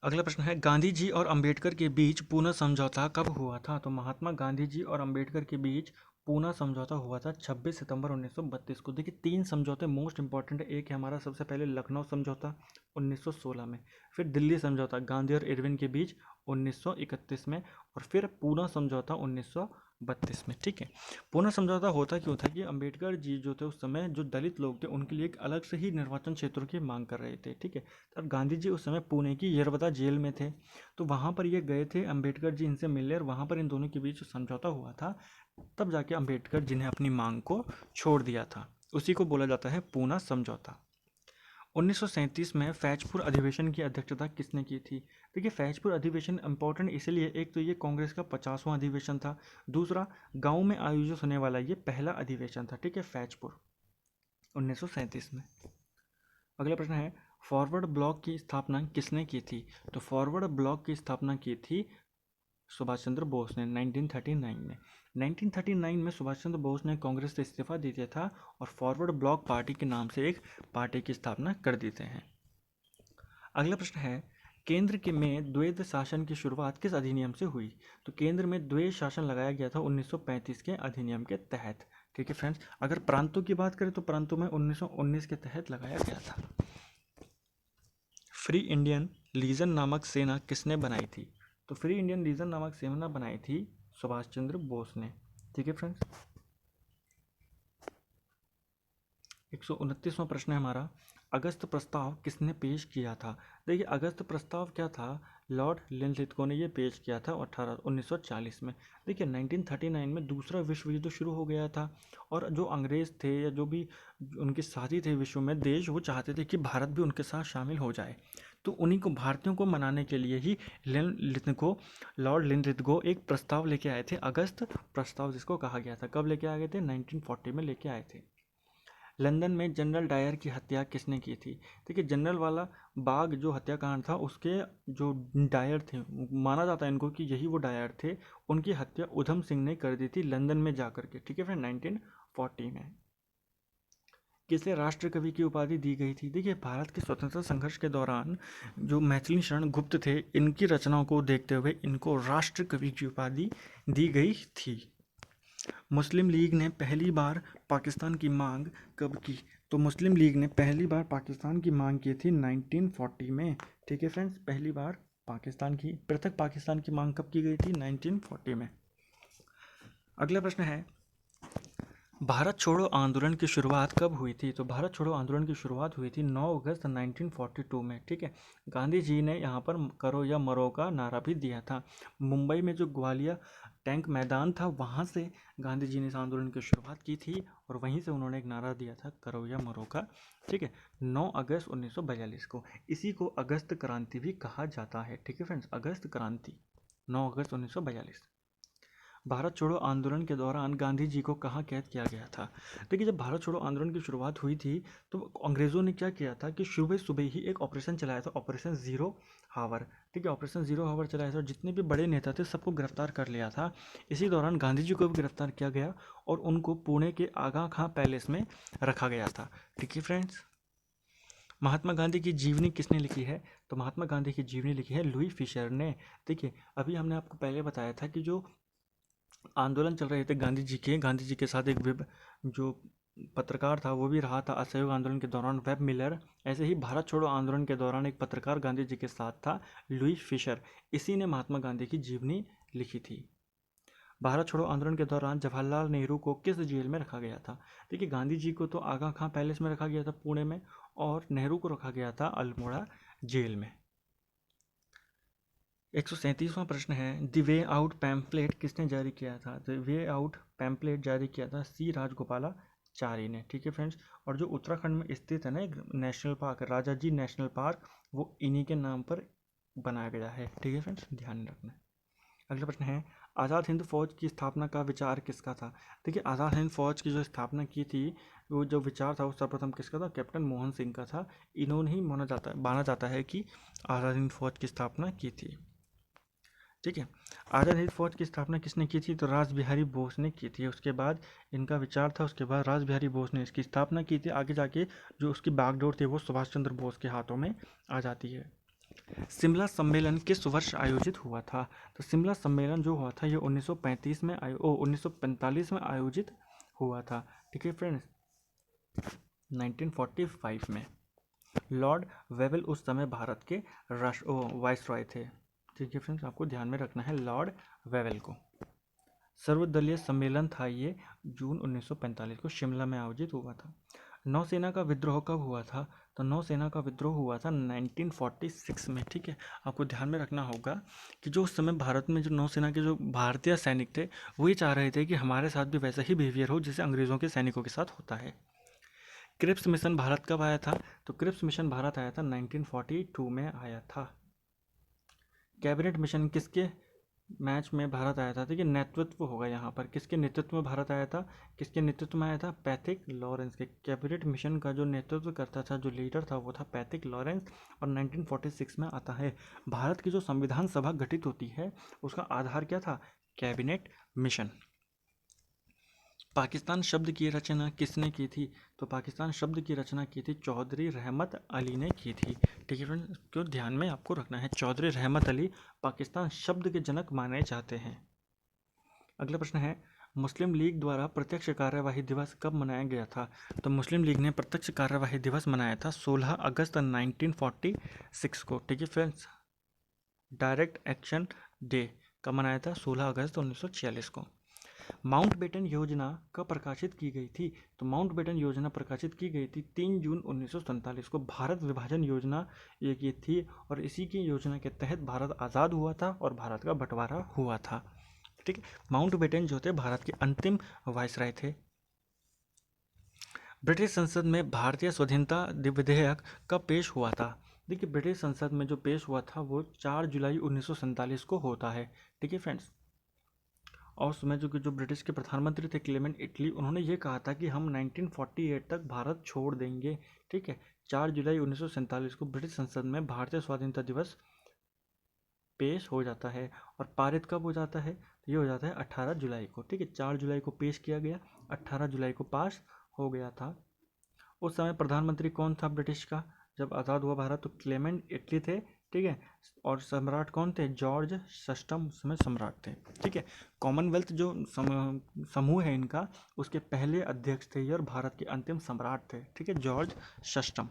[SPEAKER 1] अगला प्रश्न है, गांधी जी और अंबेडकर के बीच पुनः समझौता कब हुआ था? तो महात्मा गांधी जी और अंबेडकर के बीच पूना समझौता हुआ था 26 सितंबर 1932 को। देखिए 3 समझौते मोस्ट इंपॉर्टेंट है। एक है हमारा सबसे पहले लखनऊ समझौता 1916 में, फिर दिल्ली समझौता गांधी और इरविन के बीच 1931 में, और फिर पूना समझौता 1932 में। ठीक है, पूना समझौता होता क्यों था कि अंबेडकर जी जो थे उस समय जो दलित लोग थे उनके लिए एक अलग से ही निर्वाचन क्षेत्रों की मांग कर रहे थे। ठीक है, तब गांधी जी उस समय पुणे की यरवदा जेल में थे, तो वहाँ पर ये गए थे अंबेडकर जी इनसे मिलने, और वहाँ पर इन दोनों के बीच समझौता हुआ था। तब जाके अंबेडकर जी ने अपनी मांग को छोड़ दिया था, उसी को बोला जाता है पूना समझौता। 1937 में फैजपुर अधिवेशन की अध्यक्षता किसने की थी? देखिए फैजपुर अधिवेशन इंपॉर्टेंट इसलिए, एक तो ये कांग्रेस का 50वां अधिवेशन था, दूसरा गांव में आयोजित होने वाला ये पहला अधिवेशन था। ठीक है, फैजपुर 1937 में। अगला प्रश्न है फॉरवर्ड ब्लॉक की स्थापना किसने की थी? तो फॉरवर्ड ब्लॉक की स्थापना की थी सुभाष चंद्र बोस ने 1939 में। 1939 में सुभाष चंद्र बोस ने कांग्रेस से इस्तीफा दे दिया था और फॉरवर्ड ब्लॉक पार्टी के नाम से एक पार्टी की स्थापना कर देते हैं। अगला प्रश्न है केंद्र के में द्वैध शासन की शुरुआत किस अधिनियम से हुई? तो केंद्र में द्वैध शासन लगाया गया था 1935 के अधिनियम के तहत। ठीक है फ्रेंड्स, अगर प्रांतों की बात करें तो प्रांतों में 1919 के तहत लगाया गया था। फ्री इंडियन लीजन नामक सेना किसने बनाई थी? तो फ्री इंडियन लीजन नामक सेना बनाई थी सुभाष चंद्र बोस ने। ठीक है फ्रेंड्स, 129वां प्रश्न है हमारा अगस्त प्रस्ताव किसने पेश किया था? देखिए अगस्त प्रस्ताव क्या था, लॉर्ड लिनलिथगो ने ये पेश किया था 1940 में। देखिए 1939 में दूसरा विश्व युद्ध शुरू हो गया था, और जो अंग्रेज थे या जो भी उनके साथी थे विश्व में देश, वो चाहते थे कि भारत भी उनके साथ शामिल हो जाए। तो उन्हीं को भारतीयों को मनाने के लिए ही लॉर्ड लिनलिथगो एक प्रस्ताव लेके आए थे, अगस्त प्रस्ताव जिसको कहा गया था। कब लेके आ गए थे? 1940 में लेके आए थे। लंदन में जनरल डायर की हत्या किसने की थी? देखिए जनरल वाला बाग जो हत्याकांड था उसके जो डायर थे, माना जाता है इनको कि यही वो डायर थे, उनकी हत्या उधम सिंह ने कर दी थी लंदन में जाकर के। ठीक है फिर 1940 में। किसे राष्ट्र कवि की उपाधि दी गई थी? देखिए भारत के स्वतंत्रता संघर्ष के दौरान जो मैथिली शरण गुप्त थे, इनकी रचनाओं को देखते हुए इनको राष्ट्र कवि की उपाधि दी गई थी। मुस्लिम लीग ने पहली बार पाकिस्तान की मांग कब की? तो मुस्लिम लीग ने पहली बार पाकिस्तान की मांग की थी 1940 में। ठीक है फ्रेंड्स, पहली बार पाकिस्तान की पृथक पाकिस्तान की मांग कब की गई थी? 1940 में। अगला प्रश्न है भारत छोड़ो आंदोलन की शुरुआत कब हुई थी? तो भारत छोड़ो आंदोलन की शुरुआत हुई थी 9 अगस्त 1942 में। ठीक है, गांधी जी ने यहाँ पर करो या मरो का नारा भी दिया था। मुंबई में जो ग्वालियर टैंक मैदान था वहाँ से गांधी जी ने इस आंदोलन की शुरुआत की थी, और वहीं से उन्होंने एक नारा दिया था करो या मरो का। ठीक है, 9 अगस्त 1942 को। इसी को अगस्त क्रांति भी कहा जाता है। ठीक है फ्रेंड्स, अगस्त क्रांति 9 अगस्त 1942। भारत छोड़ो आंदोलन के दौरान गांधी जी को कहाँ कैद किया गया था? देखिए जब भारत छोड़ो आंदोलन की शुरुआत हुई थी तो अंग्रेज़ों ने क्या किया था कि सुबह सुबह ही एक ऑपरेशन चलाया था, ऑपरेशन ज़ीरो हावर। ठीक है, ऑपरेशन ज़ीरो हावर चलाया था और जितने भी बड़े नेता थे सबको गिरफ्तार कर लिया था। इसी दौरान गांधी जी को भी गिरफ्तार किया गया और उनको पुणे के आगा खां पैलेस में रखा गया था। ठीक है फ्रेंड्स, महात्मा गांधी की जीवनी किसने लिखी है? तो महात्मा गांधी की जीवनी लिखी है लुई फिशर ने। देखिए अभी हमने आपको पहले बताया था कि जो आंदोलन चल रहे थे गांधी जी के साथ एक वेब जो पत्रकार था वो भी रहा था असहयोग आंदोलन के दौरान, वेब मिलर। ऐसे ही भारत छोड़ो आंदोलन के दौरान एक पत्रकार गांधी जी के साथ था, लुई फिशर। इसी ने महात्मा गांधी की जीवनी लिखी थी। भारत छोड़ो आंदोलन के दौरान जवाहरलाल नेहरू को किस जेल में रखा गया था? देखिए गांधी जी को तो आगा खां पैलेस में रखा गया था पुणे में, और नेहरू को रखा गया था अल्मोड़ा जेल में। 137वां प्रश्न है द वे आउट पैम्पलेट किसने जारी किया था? द वे आउट पैम्पलेट जारी किया था सी राजगोपालाचारी ने। ठीक है फ्रेंड्स, और जो उत्तराखंड में स्थित है ना एक नेशनल पार्क, राजा जी नेशनल पार्क, वो इन्हीं के नाम पर बनाया गया है। ठीक है फ्रेंड्स, ध्यान रखना। अगला प्रश्न है आज़ाद हिंद फौज की स्थापना का विचार किसका था? देखिए आज़ाद हिंद फौज की जो स्थापना की थी, वो जो विचार था वो सर्वप्रथम किसका था? कैप्टन मोहन सिंह का था। इन्होंने ही माना जाता है कि आज़ाद हिंद फौज की स्थापना की थी। ठीक है, आज़ाद हिंद फौज की स्थापना किसने की थी? तो रास बिहारी बोस ने की थी। उसके बाद इनका विचार था, उसके बाद रास बिहारी बोस ने इसकी स्थापना की थी। आगे जाके जो उसकी बागडोर थी वो सुभाष चंद्र बोस के हाथों में आ जाती है। शिमला सम्मेलन किस वर्ष आयोजित हुआ था? तो शिमला सम्मेलन जो हुआ था ये 1945 में 1945 में आयोजित हुआ था। ठीक है फ्रेंड्स, 1945 में। लॉर्ड वेवेल उस समय भारत के वाइसरॉय थे। ठीक है फ्रेंड्स, आपको ध्यान में रखना है लॉर्ड वेवेल को। सर्वदलीय सम्मेलन था ये, जून 1945 को शिमला में आयोजित हुआ था। नौसेना का विद्रोह कब हुआ था? तो नौसेना का विद्रोह हुआ था 1946 में। ठीक है, आपको ध्यान में रखना होगा कि जो उस समय भारत में जो नौसेना के जो भारतीय सैनिक थे वही चाह रहे थे कि हमारे साथ भी वैसा ही बिहेवियर हो जैसे अंग्रेज़ों के सैनिकों के साथ होता है। क्रिप्स मिशन भारत कब आया था? तो क्रिप्स मिशन भारत आया था 1942 में आया था। कैबिनेट मिशन किसके मैच में भारत आया था? देखिए नेतृत्व होगा यहाँ पर, किसके नेतृत्व में भारत आया था? किसके नेतृत्व में आया था? पैथिक लॉरेंस के। कैबिनेट मिशन का जो नेतृत्व करता था, जो लीडर था, वो था पैथिक लॉरेंस, और 1946 में आता है। भारत की जो संविधान सभा गठित होती है उसका आधार क्या था? Cabinet mission. पाकिस्तान शब्द की रचना किसने की थी? तो पाकिस्तान शब्द की रचना की थी चौधरी रहमत अली ने की थी। ठीक है फ्रेंड्स, क्यों ध्यान में आपको रखना है, चौधरी रहमत अली पाकिस्तान शब्द के जनक माने जाते हैं। अगला प्रश्न है, मुस्लिम लीग द्वारा प्रत्यक्ष कार्यवाही दिवस कब मनाया गया था? तो मुस्लिम लीग ने प्रत्यक्ष कार्यवाही दिवस मनाया था 16 अगस्त 1946 को। ठीक है फ्रेंड्स, डायरेक्ट एक्शन डे कब मनाया था? 16 अगस्त 1946 को। माउंटबेटन योजना कब प्रकाशित की गई थी? तो माउंटबेटन योजना प्रकाशित की गई थी 3 जून 1947 को। भारत विभाजन योजना ये थी, और इसी की योजना के तहत भारत आज़ाद हुआ था और भारत का बंटवारा हुआ था। ठीक है, माउंटबेटन जो थे भारत के अंतिम वायसराय थे। ब्रिटिश संसद में भारतीय स्वाधीनता विधेयक कब पेश हुआ था? देखिए, ब्रिटिश संसद में जो पेश हुआ था वो 4 जुलाई 1947 को होता है। ठीक है फ्रेंड्स, और उसमें जो ब्रिटिश के प्रधानमंत्री थे क्लेमेंट इटली, उन्होंने ये कहा था कि हम 1948 तक भारत छोड़ देंगे। ठीक है, 4 जुलाई 1947 को ब्रिटिश संसद में भारतीय स्वाधीनता दिवस पेश हो जाता है, और पारित कब हो जाता है? तो ये हो जाता है 18 जुलाई को। ठीक है, 4 जुलाई को पेश किया गया, 18 जुलाई को पास हो गया था। उस समय प्रधानमंत्री कौन था ब्रिटिश का जब आज़ाद हुआ भारत? तो क्लेमेंट इटली थे। ठीक है, और सम्राट कौन थे? जॉर्ज षष्ठम उस समय सम्राट थे। ठीक है, कॉमनवेल्थ जो समूह है इनका, उसके पहले अध्यक्ष थे ये, और भारत के अंतिम सम्राट थे। ठीक है, जॉर्ज षष्ठम।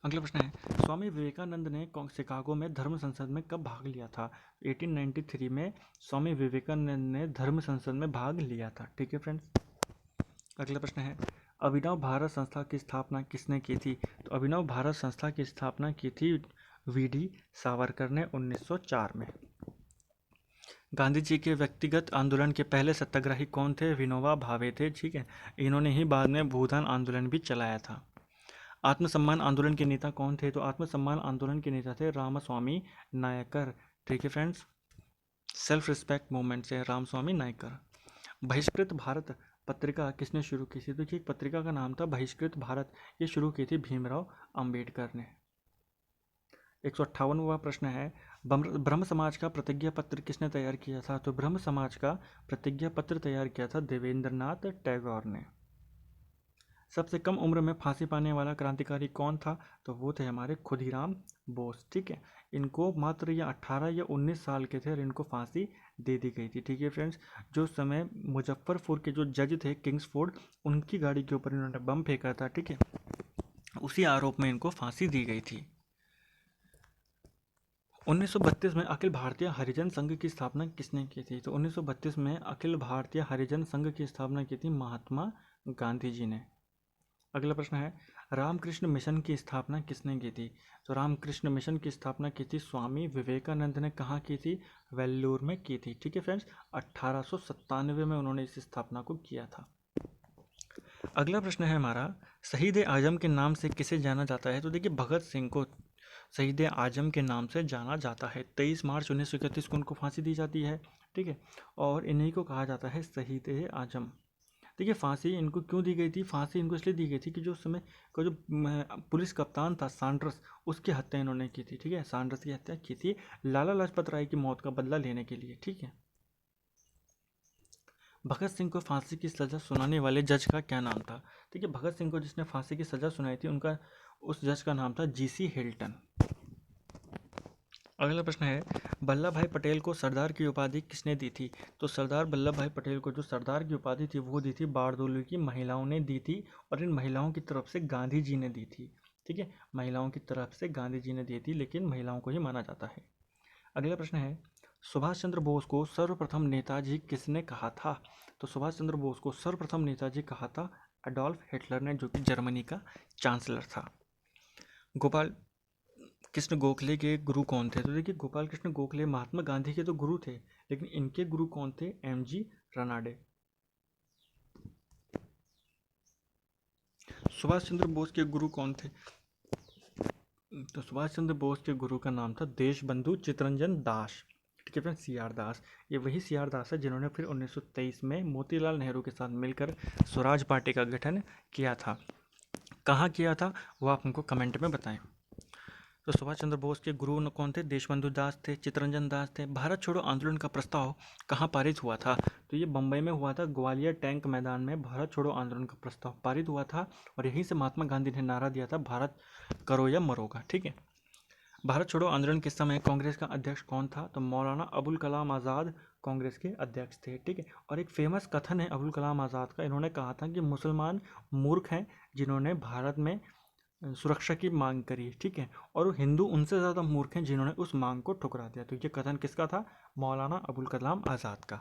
[SPEAKER 1] अगला प्रश्न है, स्वामी विवेकानंद ने शिकागो में धर्म संसद में कब भाग लिया था? 1893 में स्वामी विवेकानंद ने धर्म संसद में भाग लिया था। ठीक है फ्रेंड्स, अगला प्रश्न है, अभिनव भारत संस्था की स्थापना किसने की थी? तो अभिनव भारत संस्था की स्थापना की थी वीडी सावरकर ने 1904 में। गांधी जी के व्यक्तिगत आंदोलन के पहले सत्याग्रही कौन थे? विनोबा भावे थे। ठीक है, इन्होंने ही बाद में भूदान आंदोलन भी चलाया था। आत्मसम्मान आंदोलन के नेता कौन थे? तो आत्मसम्मान आंदोलन के नेता थे रामस्वामी नायकर। ठीक है फ्रेंड्स, सेल्फ रिस्पेक्ट मूवमेंट से रामस्वामी नायकर। बहिष्कृत भारत पत्रिका किसने शुरू की थी? देखिए, एक पत्रिका का नाम था बहिष्कृत भारत, ये शुरू की थी भीमराव अंबेडकर ने। 158वां प्रश्न है, ब्रह्म समाज का प्रतिज्ञा पत्र किसने तैयार किया था? तो ब्रह्म समाज का प्रतिज्ञा पत्र तैयार किया था देवेंद्रनाथ टैगोर ने। सबसे कम उम्र में फांसी पाने वाला क्रांतिकारी कौन था? तो वो थे हमारे खुदीराम बोस। ठीक है, इनको मात्र ये 18 या 19 साल के थे और इनको फांसी दे दी गई थी। ठीक है फ्रेंड्स, जो समय मुजफ्फरपुर के जो जज थे किंग्सफोर्ड, उनकी गाड़ी के ऊपर इन्होंने बम फेंका था। ठीक है, उसी आरोप में इनको फांसी दी गई थी। 1932 में अखिल भारतीय हरिजन संघ की स्थापना किसने की थी? तो 1932 में अखिल भारतीय हरिजन संघ की स्थापना की थी महात्मा गांधी जी ने। अगला प्रश्न है, रामकृष्ण मिशन की स्थापना किसने की थी? तो रामकृष्ण मिशन की स्थापना की थी स्वामी विवेकानंद ने। कहाँ की थी? वेल्लोर में की थी। ठीक है फ्रेंड्स, 1897 में उन्होंने इस स्थापना को किया था। अगला प्रश्न है हमारा, शहीद आजम के नाम से किसे जाना जाता है? तो देखिए, भगत सिंह को शहीद आजम के नाम से जाना जाता है। 23 मार्च 1931 को उनको फांसी दी जाती है। ठीक है, और इन्हीं को कहा जाता है शहीद आजम। देखिए, फांसी इनको क्यों दी गई थी? फांसी इनको इसलिए दी गई थी कि जो उस समय का जो पुलिस कप्तान था सांड्रस, उसकी हत्या इन्होंने की थी। ठीक है, सांड्रस की हत्या की थी लाला लाजपत राय की मौत का बदला लेने के लिए। ठीक है, भगत सिंह को फांसी की सज़ा सुनाने वाले जज का क्या नाम था? देखिए, भगत सिंह को जिसने फांसी की सज़ा सुनाई थी उस जज का नाम था जीसी हिल्टन। अगला प्रश्न है, वल्लभ भाई पटेल को सरदार की उपाधि किसने दी थी? तो सरदार वल्लभ भाई पटेल को जो सरदार की उपाधि थी वो दी थी बारडोली की महिलाओं ने दी थी, और इन महिलाओं की तरफ से गांधी जी ने दी थी। ठीक है, महिलाओं की तरफ से गांधी जी ने दी थी, लेकिन महिलाओं को ही माना जाता है। अगला प्रश्न है, सुभाष चंद्र बोस को सर्वप्रथम नेताजी किसने कहा था? तो सुभाष चंद्र बोस को सर्वप्रथम नेताजी कहा था एडोल्फ हिटलर ने, जो कि जर्मनी का चांसलर था। गोपाल कृष्ण गोखले के गुरु कौन थे? तो देखिए, गोपाल कृष्ण गोखले महात्मा गांधी के तो गुरु थे, लेकिन इनके गुरु कौन थे? एमजी रनाडे। सुभाष चंद्र बोस के गुरु कौन थे? तो सुभाष चंद्र बोस के गुरु का नाम था देशबंधु चित्तरंजन दास। ठीक है फ्रेंड, सीआर दास। ये वही सीआर दास है जिन्होंने फिर 1923 में मोतीलाल नेहरू के साथ मिलकर स्वराज पार्टी का गठन किया था। कहाँ किया था वो आप हमको कमेंट में बताएं। तो सुभाष चंद्र बोस के गुरु कौन थे? देशबंधु दास थे, चित्तरंजन दास थे। भारत छोड़ो आंदोलन का प्रस्ताव कहाँ पारित हुआ था? तो ये बम्बई में हुआ था, ग्वालियर टैंक मैदान में भारत छोड़ो आंदोलन का प्रस्ताव पारित हुआ था, और यहीं से महात्मा गांधी ने नारा दिया था, भारत करो या मरो का। ठीक है, भारत छोड़ो आंदोलन के समय कांग्रेस का अध्यक्ष कौन था? तो मौलाना अबुल कलाम आज़ाद कांग्रेस के अध्यक्ष थे। ठीक है, और एक फेमस कथन है अबुल कलाम आज़ाद का, इन्होंने कहा था कि मुसलमान मूर्ख हैं जिन्होंने भारत में सुरक्षा की मांग करी। ठीक है, और हिंदू उनसे ज़्यादा मूर्ख हैं जिन्होंने उस मांग को ठुकरा दिया। तो ये कथन किसका था? मौलाना अबुल कलाम आज़ाद का।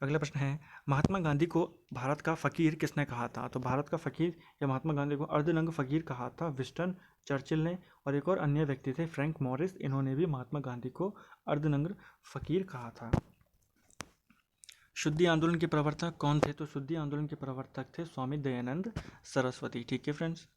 [SPEAKER 1] अगला प्रश्न है, महात्मा गांधी को भारत का फ़कीर किसने कहा था? तो भारत का फ़कीर या महात्मा गांधी को अर्धनंग फ़कीर कहा था विंस्टन चर्चिल ने, और एक और अन्य व्यक्ति थे फ्रैंक मॉरिस, इन्होंने भी महात्मा गांधी को अर्धनंग फ़कीर कहा था। शुद्धि आंदोलन के प्रवर्तक कौन थे? तो शुद्धि आंदोलन के प्रवर्तक थे स्वामी दयानंद सरस्वती। ठीक है फ्रेंड्स,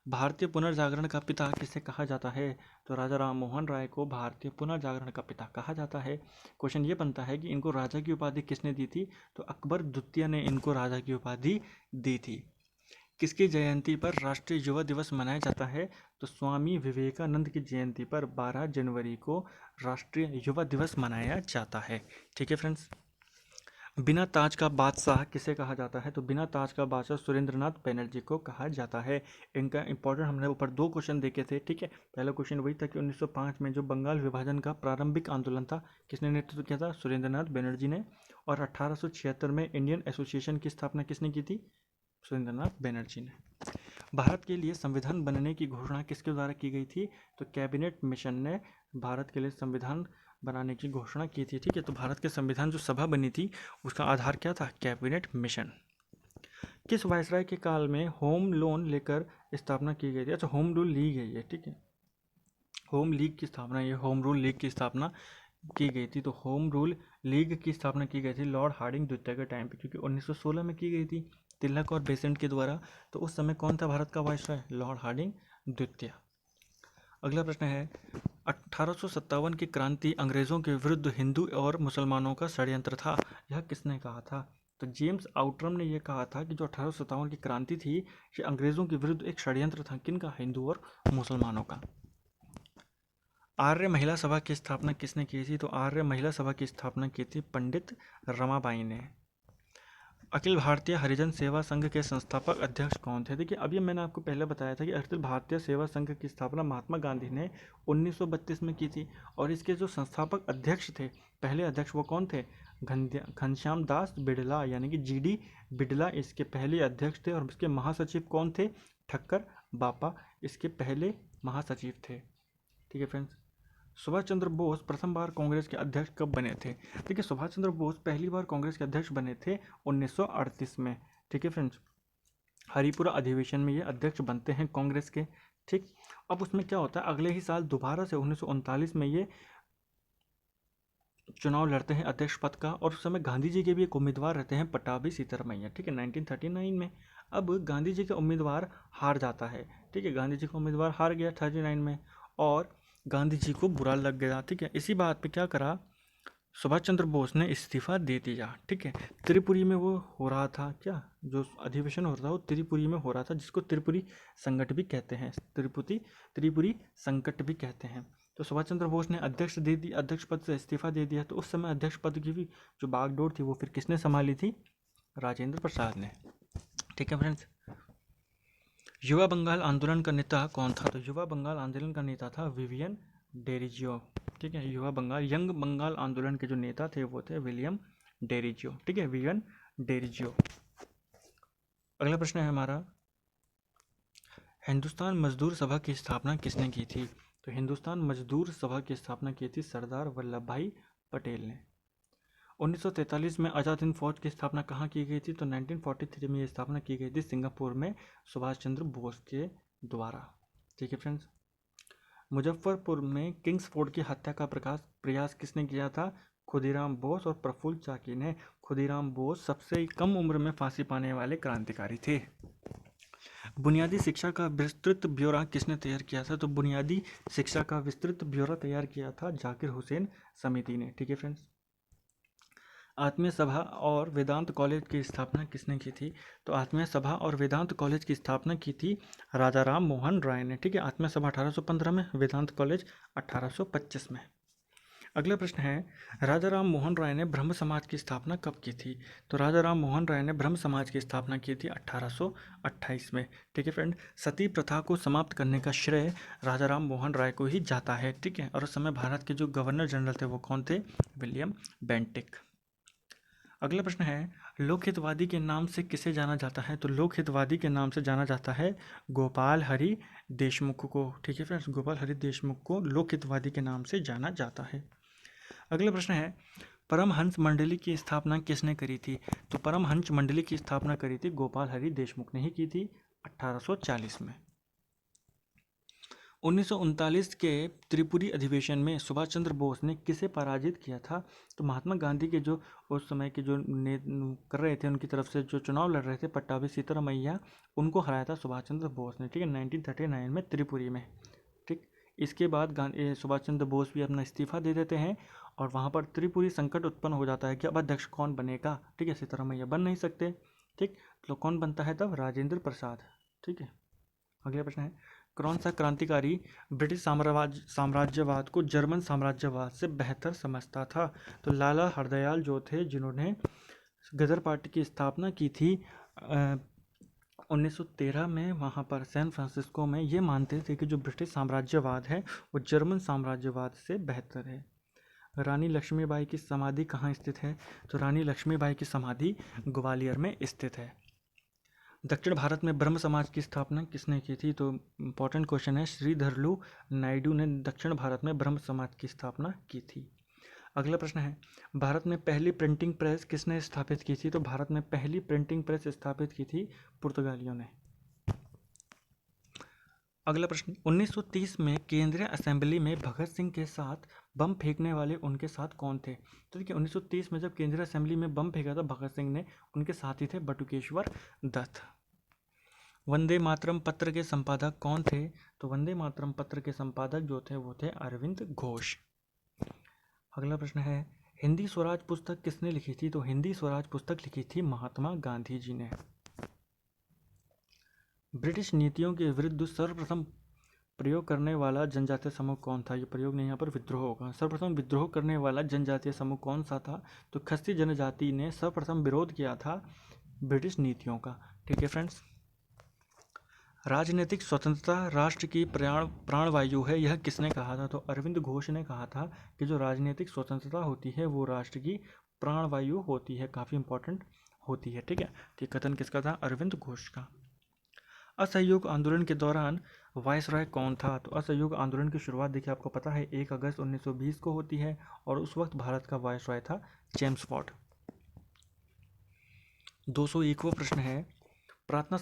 [SPEAKER 1] भारतीय पुनर्जागरण का पिता किसे कहा जाता है? तो राजा राम मोहन राय को भारतीय पुनर्जागरण का पिता कहा जाता है। क्वेश्चन ये बनता है कि इनको राजा की उपाधि किसने दी थी? तो अकबर द्वितीय ने इनको राजा की उपाधि दी थी। किसकी जयंती पर राष्ट्रीय युवा दिवस मनाया जाता है? तो स्वामी विवेकानंद की जयंती पर 12 जनवरी को राष्ट्रीय युवा दिवस मनाया जाता है। ठीक है फ्रेंड्स, बिना ताज का बादशाह किसे कहा जाता है? तो बिना ताज का बादशाह सुरेंद्रनाथ बनर्जी को कहा जाता है। इनका इंपॉर्टेंट हमने ऊपर दो क्वेश्चन देखे थे। ठीक है, पहला क्वेश्चन वही था कि 1905 में जो बंगाल विभाजन का प्रारंभिक आंदोलन था, किसने नेतृत्व किया था? सुरेंद्रनाथ बनर्जी ने। और 1876 में इंडियन एसोसिएशन की स्थापना किसने की थी? सुरेंद्रनाथ बनर्जी ने। भारत के लिए संविधान बनने की घोषणा किसके द्वारा की गई थी? तो कैबिनेट मिशन ने भारत के लिए संविधान बनाने की घोषणा की थी। ठीक है, तो भारत के संविधान जो सभा बनी थी उसका आधार क्या था? Cabinet mission. किस वायसराय के काल में होम लोन लेकर स्थापना की गई थी? अच्छा, होम रूल ली गई है। ठीक है, होम लीग की स्थापना, ये होम रूल लीग की स्थापना की गई थी। तो होम रूल लीग की स्थापना की गई थी लॉर्ड हार्डिंग द्वितीय के टाइम पे, क्योंकि 1916 में की गई थी तिलक और बेसेंट के द्वारा। तो उस समय कौन था भारत का वायसराय? लॉर्ड हार्डिंग द्वितीय। अगला प्रश्न है, 1857 की क्रांति अंग्रेजों के विरुद्ध हिंदू और मुसलमानों का षड्यंत्र था, यह किसने कहा था? तो जेम्स आउट्रम ने यह कहा था कि जो 1857 की क्रांति थी ये अंग्रेजों के विरुद्ध एक षड्यंत्र था। किनका? हिंदू और मुसलमानों का। आर्य महिला सभा की स्थापना किसने की थी? तो आर्य महिला सभा की स्थापना की थी पंडित रमाबाई ने। अखिल भारतीय हरिजन सेवा संघ के संस्थापक अध्यक्ष कौन थे? देखिए, अभी मैंने आपको पहले बताया था कि अखिल भारतीय सेवा संघ की स्थापना महात्मा गांधी ने 1932 में की थी, और इसके जो संस्थापक अध्यक्ष थे, पहले अध्यक्ष वो कौन थे? घनश्याम दास बिड़ला, यानी कि जीडी बिड़ला इसके पहले अध्यक्ष थे, और इसके महासचिव कौन थे? ठक्कर बापा इसके पहले महासचिव थे। ठीक है फ्रेंड्स, सुभाष चंद्र बोस प्रथम बार कांग्रेस के अध्यक्ष कब बने थे? देखिए, सुभाष चंद्र बोस पहली बार कांग्रेस के अध्यक्ष बने थे 1938 में। ठीक है फ्रेंड्स, हरिपुरा अधिवेशन में ये अध्यक्ष बनते हैं कांग्रेस के। ठीक, अब उसमें क्या होता है, अगले ही साल दोबारा से 1939 में ये चुनाव लड़ते हैं अध्यक्ष पद का, और उस समय गांधी जी के भी एक उम्मीदवार रहते हैं पटाभी सीतारमैया। ठीक है, 1939 में। अब गांधी जी का उम्मीदवार हार जाता है। ठीक है, गांधी जी का उम्मीदवार हार गया 39 में, और गांधी जी को बुरा लग गया। ठीक है, इसी बात पे क्या करा, सुभाष चंद्र बोस ने इस्तीफा दे दिया। ठीक है, त्रिपुरी में वो हो रहा था, क्या जो अधिवेशन हो रहा था वो त्रिपुरी में हो रहा था, जिसको त्रिपुरी संकट भी कहते हैं। त्रिपुरी संकट भी कहते हैं। तो सुभाष चंद्र बोस ने अध्यक्ष पद से इस्तीफा दे दिया। तो उस समय अध्यक्ष पद की भी जो बागडोर थी वो फिर किसने संभाली थी? राजेंद्र प्रसाद ने। ठीक है फ्रेंड्स, युवा बंगाल आंदोलन का नेता कौन था? तो युवा बंगाल आंदोलन का नेता था विवियन डेरिजियो। ठीक है, युवा बंगाल यंग बंगाल आंदोलन के जो नेता थे वो थे विलियम डेरिजियो। ठीक है, विवियन डेरिजियो। अगला प्रश्न है हमारा, हिंदुस्तान मजदूर सभा की स्थापना किसने की थी? तो हिंदुस्तान मजदूर सभा की स्थापना की थी सरदार वल्लभ भाई पटेल ने। 1943 में आज़ाद हिंद फौज की स्थापना कहाँ की गई थी? तो 1943 में ये स्थापना की गई थी सिंगापुर में सुभाष चंद्र बोस के द्वारा। ठीक है फ्रेंड्स। मुजफ्फरपुर में किंग्स फोर्ड की हत्या का प्रयास किसने किया था? खुदीराम बोस और प्रफुल्ल चाकी ने। खुदीराम बोस सबसे कम उम्र में फांसी पाने वाले क्रांतिकारी थे। बुनियादी शिक्षा का विस्तृत ब्यौरा किसने तैयार किया था? तो बुनियादी शिक्षा का विस्तृत ब्यौरा तैयार किया था जाकिर हुसैन समिति ने। ठीक है फ्रेंड्स। आत्मीय सभा और वेदांत कॉलेज की स्थापना किसने की थी? तो आत्मीय सभा और वेदांत कॉलेज की स्थापना की थी राजा राम मोहन राय ने। ठीक है, आत्मीय सभा 1815 में, वेदांत कॉलेज 1825 में। अगला प्रश्न है, राजा राम मोहन राय ने ब्रह्म समाज की स्थापना कब की थी? तो राजा राम मोहन राय ने ब्रह्म समाज की स्थापना की थी 1828 में। ठीक है फ्रेंड, सती प्रथा को समाप्त करने का श्रेय राजा राम मोहन राय को ही जाता है। ठीक है, और उस समय भारत के जो गवर्नर जनरल थे वो कौन थे? William Bentinck. अगला प्रश्न है, लोकहितवादी के नाम से किसे जाना जाता है? तो लोकहितवादी के नाम से जाना जाता है गोपाल हरि देशमुख को। ठीक है फ्रेंड्स, गोपाल हरि देशमुख को लोकहितवादी के नाम से जाना जाता है। अगला प्रश्न है, परमहंस मंडली की स्थापना किसने करी थी? तो परमहंस मंडली की स्थापना करी थी गोपाल हरि देशमुख ने ही की थी 1840 में। 1939 के त्रिपुरी अधिवेशन में सुभाष चंद्र बोस ने किसे पराजित किया था? तो महात्मा गांधी के जो उस समय के जो कर रहे थे, उनकी तरफ से जो चुनाव लड़ रहे थे पट्टाभी सीतारामैया, उनको हराया था सुभाष चंद्र बोस ने। ठीक है, 1939 में त्रिपुरी में। ठीक, इसके बाद सुभाष चंद्र बोस भी अपना इस्तीफा दे देते हैं और वहाँ पर त्रिपुरी संकट उत्पन्न हो जाता है कि अब अध्यक्ष कौन बनेगा। ठीक है, सीतारामैया बन नहीं सकते। ठीक, तो कौन बनता है तब? राजेंद्र प्रसाद। ठीक है। अगला प्रश्न है, कौन सा क्रांतिकारी ब्रिटिश साम्राज्यवाद को जर्मन साम्राज्यवाद से बेहतर समझता था? तो लाला हरदयाल जो थे, जिन्होंने गदर पार्टी की स्थापना की थी 1913 में, वहाँ पर सैन फ्रांसिस्को में, ये मानते थे कि जो ब्रिटिश साम्राज्यवाद है वो जर्मन साम्राज्यवाद से बेहतर है। रानी लक्ष्मीबाई की समाधि कहाँ स्थित है? तो रानी लक्ष्मीबाई की समाधि ग्वालियर में स्थित है। दक्षिण भारत में ब्रह्म समाज की स्थापना किसने की थी? तो इम्पोर्टेंट क्वेश्चन है, श्रीधरलू नायडू ने दक्षिण भारत में ब्रह्म समाज की स्थापना की थी। अगला प्रश्न है, भारत में पहली प्रिंटिंग प्रेस किसने स्थापित की थी? तो भारत में पहली प्रिंटिंग प्रेस स्थापित की थी पुर्तगालियों ने। अगला प्रश्न, 1930 में केंद्रीय असेंबली में भगत सिंह के साथ बम फेंकने वाले उनके साथ कौन थे? तो देखिए, 1930 में जब केंद्रीय असेंबली में बम फेंका था भगत सिंह ने, उनके साथी थे बटुकेश्वर दत्त। वंदे मातरम पत्र के संपादक कौन थे? तो वंदे मातरम पत्र के संपादक जो थे वो थे अरविंद घोष। अगला प्रश्न है, हिंदी स्वराज पुस्तक किसने लिखी थी? तो हिंदी स्वराज पुस्तक लिखी थी महात्मा गांधी जी ने। ब्रिटिश नीतियों के विरुद्ध सर्वप्रथम प्रयोग करने वाला जनजातीय समूह कौन था? ये प्रयोग नहीं, यहाँ पर विद्रोह होगा। सर्वप्रथम विद्रोह करने वाला जनजातीय समूह कौन सा था? तो खस्ती जनजाति ने सर्वप्रथम विरोध किया था ब्रिटिश नीतियों का। ठीक है फ्रेंड्स। राजनीतिक स्वतंत्रता राष्ट्र की प्राणवायु है, यह किसने कहा था? तो अरविंद घोष ने कहा था कि जो राजनीतिक स्वतंत्रता होती है वो राष्ट्र की प्राणवायु होती है, काफ़ी इंपॉर्टेंट होती है। ठीक है, तो कथन किसका था? अरविंद घोष का। असहयोग आंदोलन के दौरान वायसराय कौन था? तो असहयोग आंदोलन की शुरुआत देखिए, आपको पता है 1 अगस्त 1920 को होती है और उस वक्त भारत का वायसराय था चेम्सफोर्ड। 201वां प्रश्न है, प्रार्थना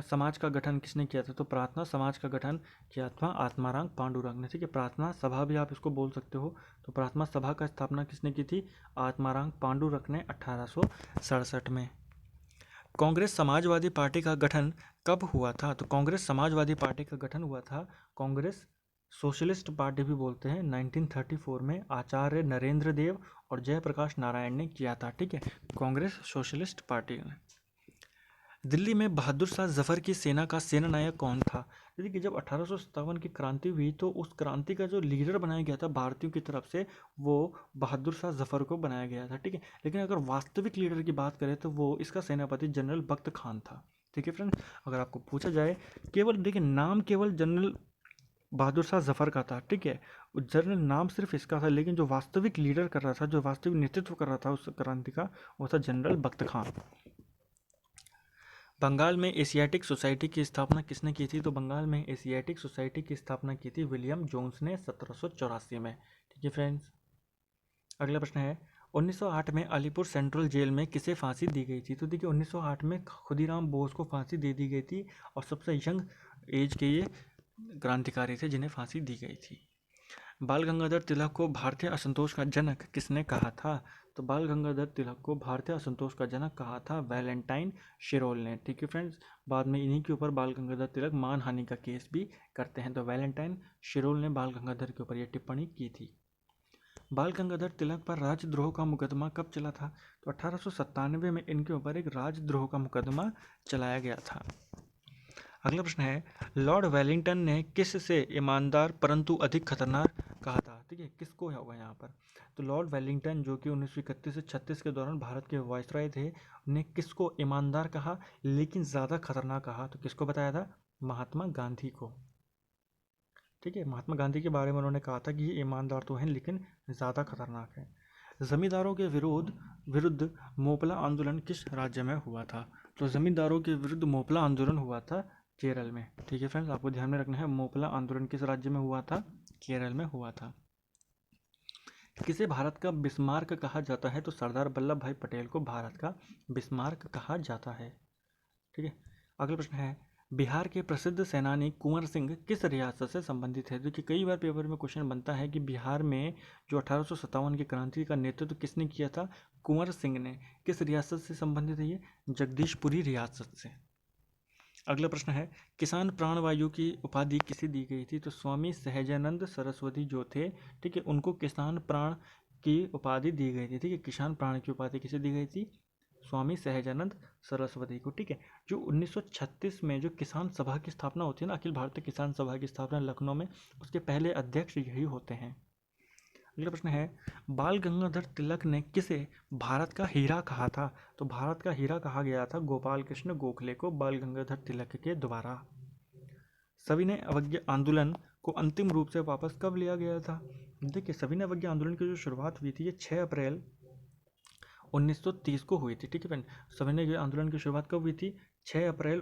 [SPEAKER 1] समाज का गठन किसने किया था? तो प्रार्थना समाज का गठन किया था आत्माराम पांडुरंग ने। ठीक है, प्रार्थना सभा भी आप इसको बोल सकते हो। तो प्रार्थना सभा का स्थापना किसने की थी? आत्माराम पांडुरंग ने 1867 में। कांग्रेस समाजवादी पार्टी का गठन कब हुआ था? तो कांग्रेस समाजवादी पार्टी का गठन हुआ था, कांग्रेस सोशलिस्ट पार्टी भी बोलते हैं, 1934 में आचार्य नरेंद्र देव और जयप्रकाश नारायण ने किया था। ठीक है, कांग्रेस सोशलिस्ट पार्टी ने। दिल्ली में बहादुर शाह जफर की सेना का सेनानायक कौन था? देखिए, जब 1857 की क्रांति हुई तो उस क्रांति का जो लीडर बनाया गया था भारतीयों की तरफ से, वो बहादुर शाह जफर को बनाया गया था। ठीक है, लेकिन अगर वास्तविक लीडर की बात करें तो वो इसका सेनापति जनरल बख्त खान था। ठीक है फ्रेंड्स, अगर आपको पूछा जाए, केवल देखिए नाम केवल जनरल बहादुर शाह जफर का था, ठीक है, जनरल नाम सिर्फ इसका था, लेकिन जो वास्तविक लीडर कर रहा था, जो वास्तविक नेतृत्व कर रहा था उस क्रांति का, वो था जनरल बख्त खान। बंगाल में एशियाटिक सोसाइटी की स्थापना किसने की थी? तो बंगाल में एशियाटिक सोसाइटी की स्थापना की थी विलियम जोन्स ने 1784 में। ठीक है फ्रेंड्स, अगला प्रश्न है 1908 में अलीपुर सेंट्रल जेल में किसे फांसी दी गई थी? तो देखिए 1908 में खुदीराम बोस को फांसी दे दी गई थी, और सबसे यंग एज के ये क्रांतिकारी थे जिन्हें फांसी दी गई थी। बाल गंगाधर तिलक को भारतीय असंतोष का जनक किसने कहा था? तो बाल गंगाधर तिलक को भारतीय असंतोष का जनक कहा था वैलेंटाइन शिरोल ने। ठीक है फ्रेंड्स, बाद में इन्हीं के ऊपर बाल गंगाधर तिलक मानहानि का केस भी करते हैं, तो वैलेंटाइन शिरोल ने बाल गंगाधर के ऊपर यह टिप्पणी की थी। बाल गंगाधर तिलक पर राजद्रोह का मुकदमा कब चला था? तो 1897 में इनके ऊपर एक राजद्रोह का मुकदमा चलाया गया था। अगला प्रश्न है लॉर्ड वेलिंगटन ने किस से ईमानदार परंतु अधिक खतरनाक कहा था? ठीक है, किसको होगा यहाँ पर? तो लॉर्ड वेलिंगटन जो कि 1931 से 36 के दौरान भारत के वायसराय थे, ने किसको ईमानदार कहा लेकिन ज़्यादा खतरनाक कहा? तो किसको बताया था? महात्मा गांधी को। ठीक है, महात्मा गांधी के बारे में उन्होंने कहा था कि ये ईमानदार तो हैं लेकिन ज़्यादा खतरनाक है। जमींदारों के विरुद्ध मोपला आंदोलन किस राज्य में हुआ था? तो जमींदारों के विरुद्ध मोपला आंदोलन हुआ था केरल में। ठीक है फ्रेंड्स, आपको ध्यान में रखना है, मोपला आंदोलन किस राज्य में हुआ था? केरल में हुआ था। किसे भारत का बिस्मार्क कहा जाता है? तो सरदार वल्लभ भाई पटेल को भारत का बिस्मार्क कहा जाता है। ठीक है, अगला प्रश्न है बिहार के प्रसिद्ध सेनानी कुंवर सिंह किस रियासत से संबंधित है? देखिए कई बार पेपर में क्वेश्चन बनता है कि बिहार में जो 1857 की क्रांति का नेतृत्व किसने किया था? कुंवर सिंह ने। किस रियासत से संबंधित है ये? जगदीशपुरी रियासत से। अगला प्रश्न है किसान प्राणवायु की उपाधि किसे दी गई थी? तो स्वामी सहजानंद सरस्वती जो थे, ठीक है, उनको किसान प्राण की उपाधि दी गई थी। ठीक है, किसान प्राण की उपाधि किसे दी गई थी? स्वामी सहजानंद सरस्वती को। ठीक है, जो 1936 में जो किसान सभा की स्थापना होती है ना, अखिल भारतीय किसान सभा की स्थापना लखनऊ में, उसके पहले अध्यक्ष यही होते हैं। अगला प्रश्न है बाल गंगाधर तिलक ने किसे भारत का हीरा कहा था? तो भारत का हीरा कहा गया था गोपाल कृष्ण गोखले को बाल गंगाधर तिलक के द्वारा। सविनय अवज्ञा आंदोलन को अंतिम रूप से वापस कब लिया गया था? देखिए सविनय अवज्ञा आंदोलन की जो शुरुआत हुई थी ये 6 अप्रैल 1930 को हुई थी। ठीक है फ्रेंड, सविनय आंदोलन की शुरुआत कब हुई थी? 6 अप्रैल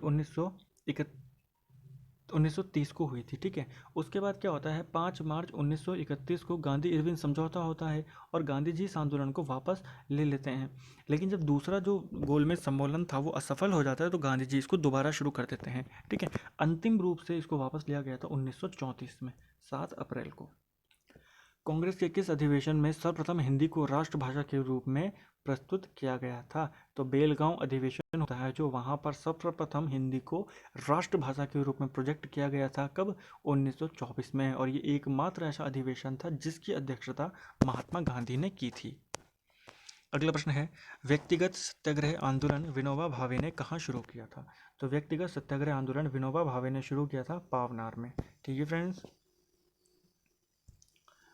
[SPEAKER 1] 1930 को हुई थी। ठीक है, उसके बाद क्या होता है 5 मार्च 1931 को गांधी इरविन समझौता होता है और गांधी जी इस आंदोलन को वापस ले लेते हैं। लेकिन जब दूसरा जो गोलमेज सम्मेलन था वो असफल हो जाता है तो गांधी जी इसको दोबारा शुरू कर देते हैं। ठीक है, अंतिम रूप से इसको वापस लिया गया था 1934 में 7 अप्रैल को। कांग्रेस के किस अधिवेशन में सर्वप्रथम हिंदी को राष्ट्रभाषा के रूप में प्रस्तुत किया गया था? तो बेलगांव अधिवेशन होता है जो वहां पर सर्वप्रथम हिंदी को राष्ट्रभाषा के रूप में प्रोजेक्ट किया गया था। कब? 1924 में। और ये एकमात्र ऐसा अधिवेशन था जिसकी अध्यक्षता महात्मा गांधी ने की थी। अगला प्रश्न है व्यक्तिगत सत्याग्रह आंदोलन विनोबा भावे ने कहाँ शुरू किया था? तो व्यक्तिगत सत्याग्रह आंदोलन विनोबा भावे ने शुरू किया था पावनार में। ठीक है फ्रेंड्स,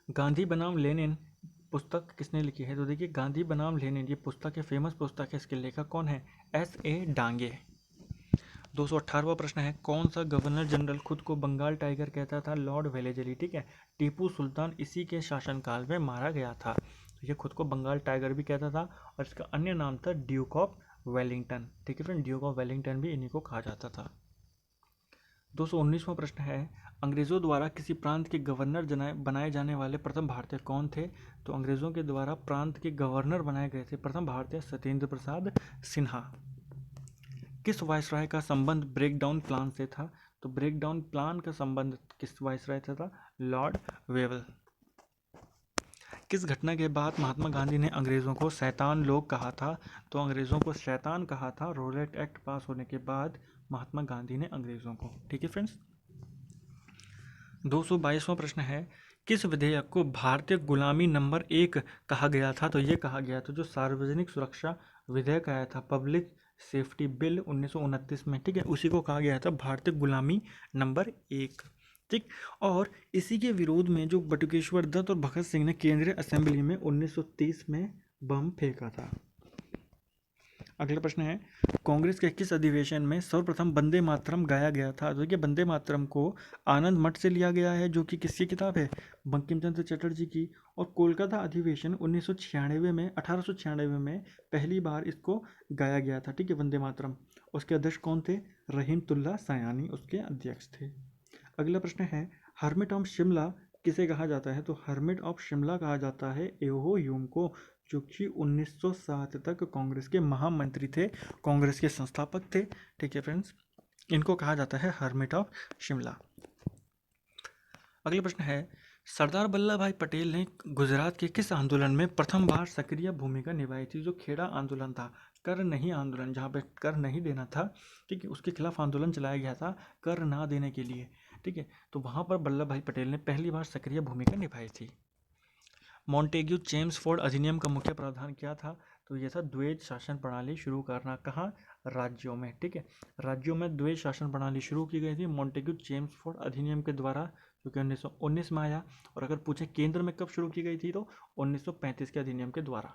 [SPEAKER 1] गांधी बनाम लेनिन पुस्तक किसने लिखी है? तो देखिए गांधी बनाम लेनिन ये पुस्तक है, फेमस पुस्तक है, इसके लेखक कौन है? S.A. डांगे। 218वां प्रश्न है कौन सा गवर्नर जनरल खुद को बंगाल टाइगर कहता था? Lord Wellesley. ठीक है, टीपू सुल्तान इसी के शासनकाल में मारा गया था, तो ये खुद को बंगाल टाइगर भी कहता था और इसका अन्य नाम था ड्यूक ऑफ वेलिंगटन। ठीक है फ्रेंड, ड्यूक ऑफ वेलिंगटन भी इन्हीं को कहा जाता था। 219वां प्रश्न है अंग्रेज़ों द्वारा किसी प्रांत के गवर्नर बनाए जाने वाले प्रथम भारतीय कौन थे? तो अंग्रेज़ों के द्वारा प्रांत के गवर्नर बनाए गए थे प्रथम भारतीय सत्येंद्र प्रसाद सिन्हा। किस वायसराय का संबंध ब्रेकडाउन प्लान से था? तो ब्रेकडाउन प्लान का संबंध किस वायसराय से था? Lord Wavell. किस घटना के बाद महात्मा गांधी ने अंग्रेज़ों को शैतान लोग कहा था? तो अंग्रेज़ों को शैतान कहा था रोलेट एक्ट पास होने के बाद महात्मा गांधी ने अंग्रेज़ों को। ठीक है फ्रेंड्स, 222वां प्रश्न है किस विधेयक को भारतीय गुलामी नंबर 1 कहा गया था? तो ये कहा गया था जो सार्वजनिक सुरक्षा विधेयक आया था पब्लिक सेफ्टी बिल 1929 में। ठीक है, उसी को कहा गया था भारतीय गुलामी नंबर 1। ठीक, और इसी के विरोध में जो बटुकेश्वर दत्त और भगत सिंह ने केंद्रीय असेंबली में 1930 में बम फेंका था। अगला प्रश्न है, कांग्रेस के किस अधिवेशन में सर्वप्रथम वंदे मातरम गाया गया था? तो देखिए वंदे मातरम को आनंद मठ से लिया गया है, जो कि किसकी किताब है? बंकिम चंद्र चटर्जी की। और कोलकाता अधिवेशन 1996 में 1896 में पहली बार इसको गाया गया था, ठीक है, वंदे मातरम। उसके अध्यक्ष कौन थे? रहीमतुल्ला सयानी उसके अध्यक्ष थे। अगला प्रश्न है, हर्मिट ऑफ शिमला किसे कहा जाता है? तो हर्मिट ऑफ शिमला कहा जाता है एहो ह्यूम को, जो कि 1907 तक कांग्रेस के महामंत्री थे, कांग्रेस के संस्थापक थे, ठीक है फ्रेंड्स। इनको कहा जाता है हर्मिट ऑफ शिमला। अगला प्रश्न है, सरदार वल्लभ भाई पटेल ने गुजरात के किस आंदोलन में प्रथम बार सक्रिय भूमिका निभाई थी? जो खेड़ा आंदोलन था, कर नहीं आंदोलन, जहाँ पे कर नहीं देना था, ठीक है, उसके खिलाफ आंदोलन चलाया गया था, कर ना देने के लिए, ठीक है। तो वहाँ पर वल्लभ भाई पटेल ने पहली बार सक्रिय भूमिका निभाई थी। मॉन्टेग्यू चेम्सफोर्ड अधिनियम का मुख्य प्रावधान क्या था? तो यह था द्वैध शासन प्रणाली शुरू करना। कहाँ? राज्यों में, ठीक है, राज्यों में द्वैध शासन प्रणाली शुरू की गई थी मॉन्टेग्यू चेम्सफोर्ड अधिनियम के द्वारा, जो कि 1919 में आया। और अगर पूछे केंद्र में कब शुरू की गई थी, तो 1935 के अधिनियम के द्वारा।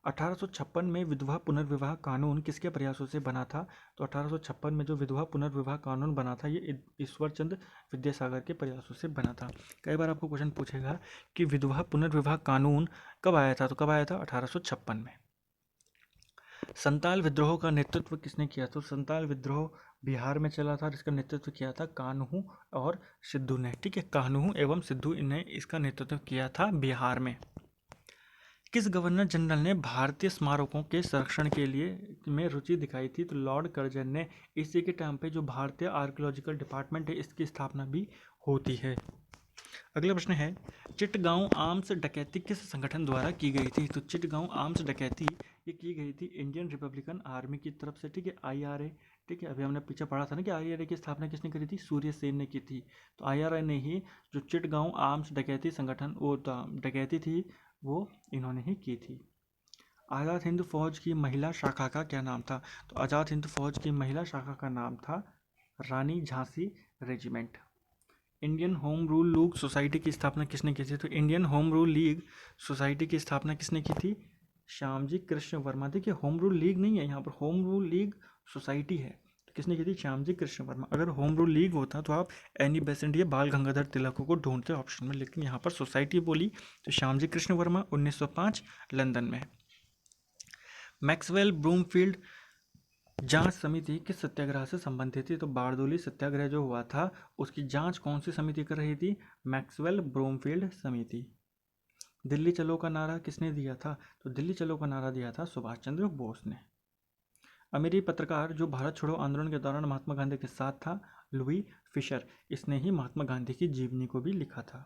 [SPEAKER 1] 1856 में विधवा पुनर्विवाह कानून किसके प्रयासों से बना था? तो 1856 में जो विधवा पुनर्विवाह कानून बना था, ये ईश्वरचंद विद्यासागर के प्रयासों से बना था। कई बार आपको क्वेश्चन पूछेगा कि विधवा पुनर्विवाह कानून कब आया था, तो कब आया था? 1856 में। संताल विद्रोह का नेतृत्व किसने किया? तो संताल विद्रोह बिहार में चला था, जिसका नेतृत्व किया था कान्हू और सिद्धू ने, ठीक है, कान्हू एवं सिद्धू ने इसका नेतृत्व किया था बिहार में। किस गवर्नर जनरल ने भारतीय स्मारकों के संरक्षण के लिए में रुचि दिखाई थी? तो लॉर्ड कर्जन ने। इसी के टाइम पे जो भारतीय आर्कियोलॉजिकल डिपार्टमेंट है, इसकी स्थापना भी होती है। अगला प्रश्न है, चिटगांव आर्म्स डकैती किस संगठन द्वारा की गई थी? तो चिटगांव आर्म्स डकैती ये की गई थी इंडियन रिपब्लिकन आर्मी की तरफ से, ठीक है, IRA, ठीक है। अभी हमने पीछे पढ़ा था ना कि IRA की स्थापना किसने करी थी? सूर्य सेन ने की थी। तो IRA ने ही जो चिटगांव आर्म्स डकैती संगठन वो डकैती थी, वो इन्होंने ही की थी। आज़ाद हिंद फौज की महिला शाखा का क्या नाम था? तो आज़ाद हिंद फौज की महिला शाखा का नाम था Rani Jhansi regiment. Indian home rule league society की स्थापना किसने की थी? तो Indian home rule league society की स्थापना किसने की थी? श्यामजी कृष्ण वर्मा। देखिए होम रूल लीग नहीं है यहाँ पर, होम रूल लीग सोसाइटी है। तो किसने की थी? श्यामजी कृष्ण वर्मा। अगर होम रूल लीग होता तो आप एनी बेसेंट या बाल गंगाधर तिलक को ढूंढते ऑप्शन में, लेकिन यहाँ पर सोसाइटी बोली तो श्यामजी कृष्ण वर्मा 1905 लंदन में। मैक्सवेल ब्रूमफील्ड जांच समिति किस सत्याग्रह से संबंधित थी? तो बारदोली सत्याग्रह जो हुआ था, उसकी जांच कौन सी समिति कर रही थी? मैक्सवेल ब्रूमफील्ड समिति। दिल्ली चलो का नारा किसने दिया था? तो दिल्ली चलो का नारा दिया था सुभाष चंद्र बोस ने। अमेरिकी पत्रकार जो भारत छोड़ो आंदोलन के दौरान महात्मा गांधी के साथ था, लुई फिशर। इसने ही महात्मा गांधी की जीवनी को भी लिखा था।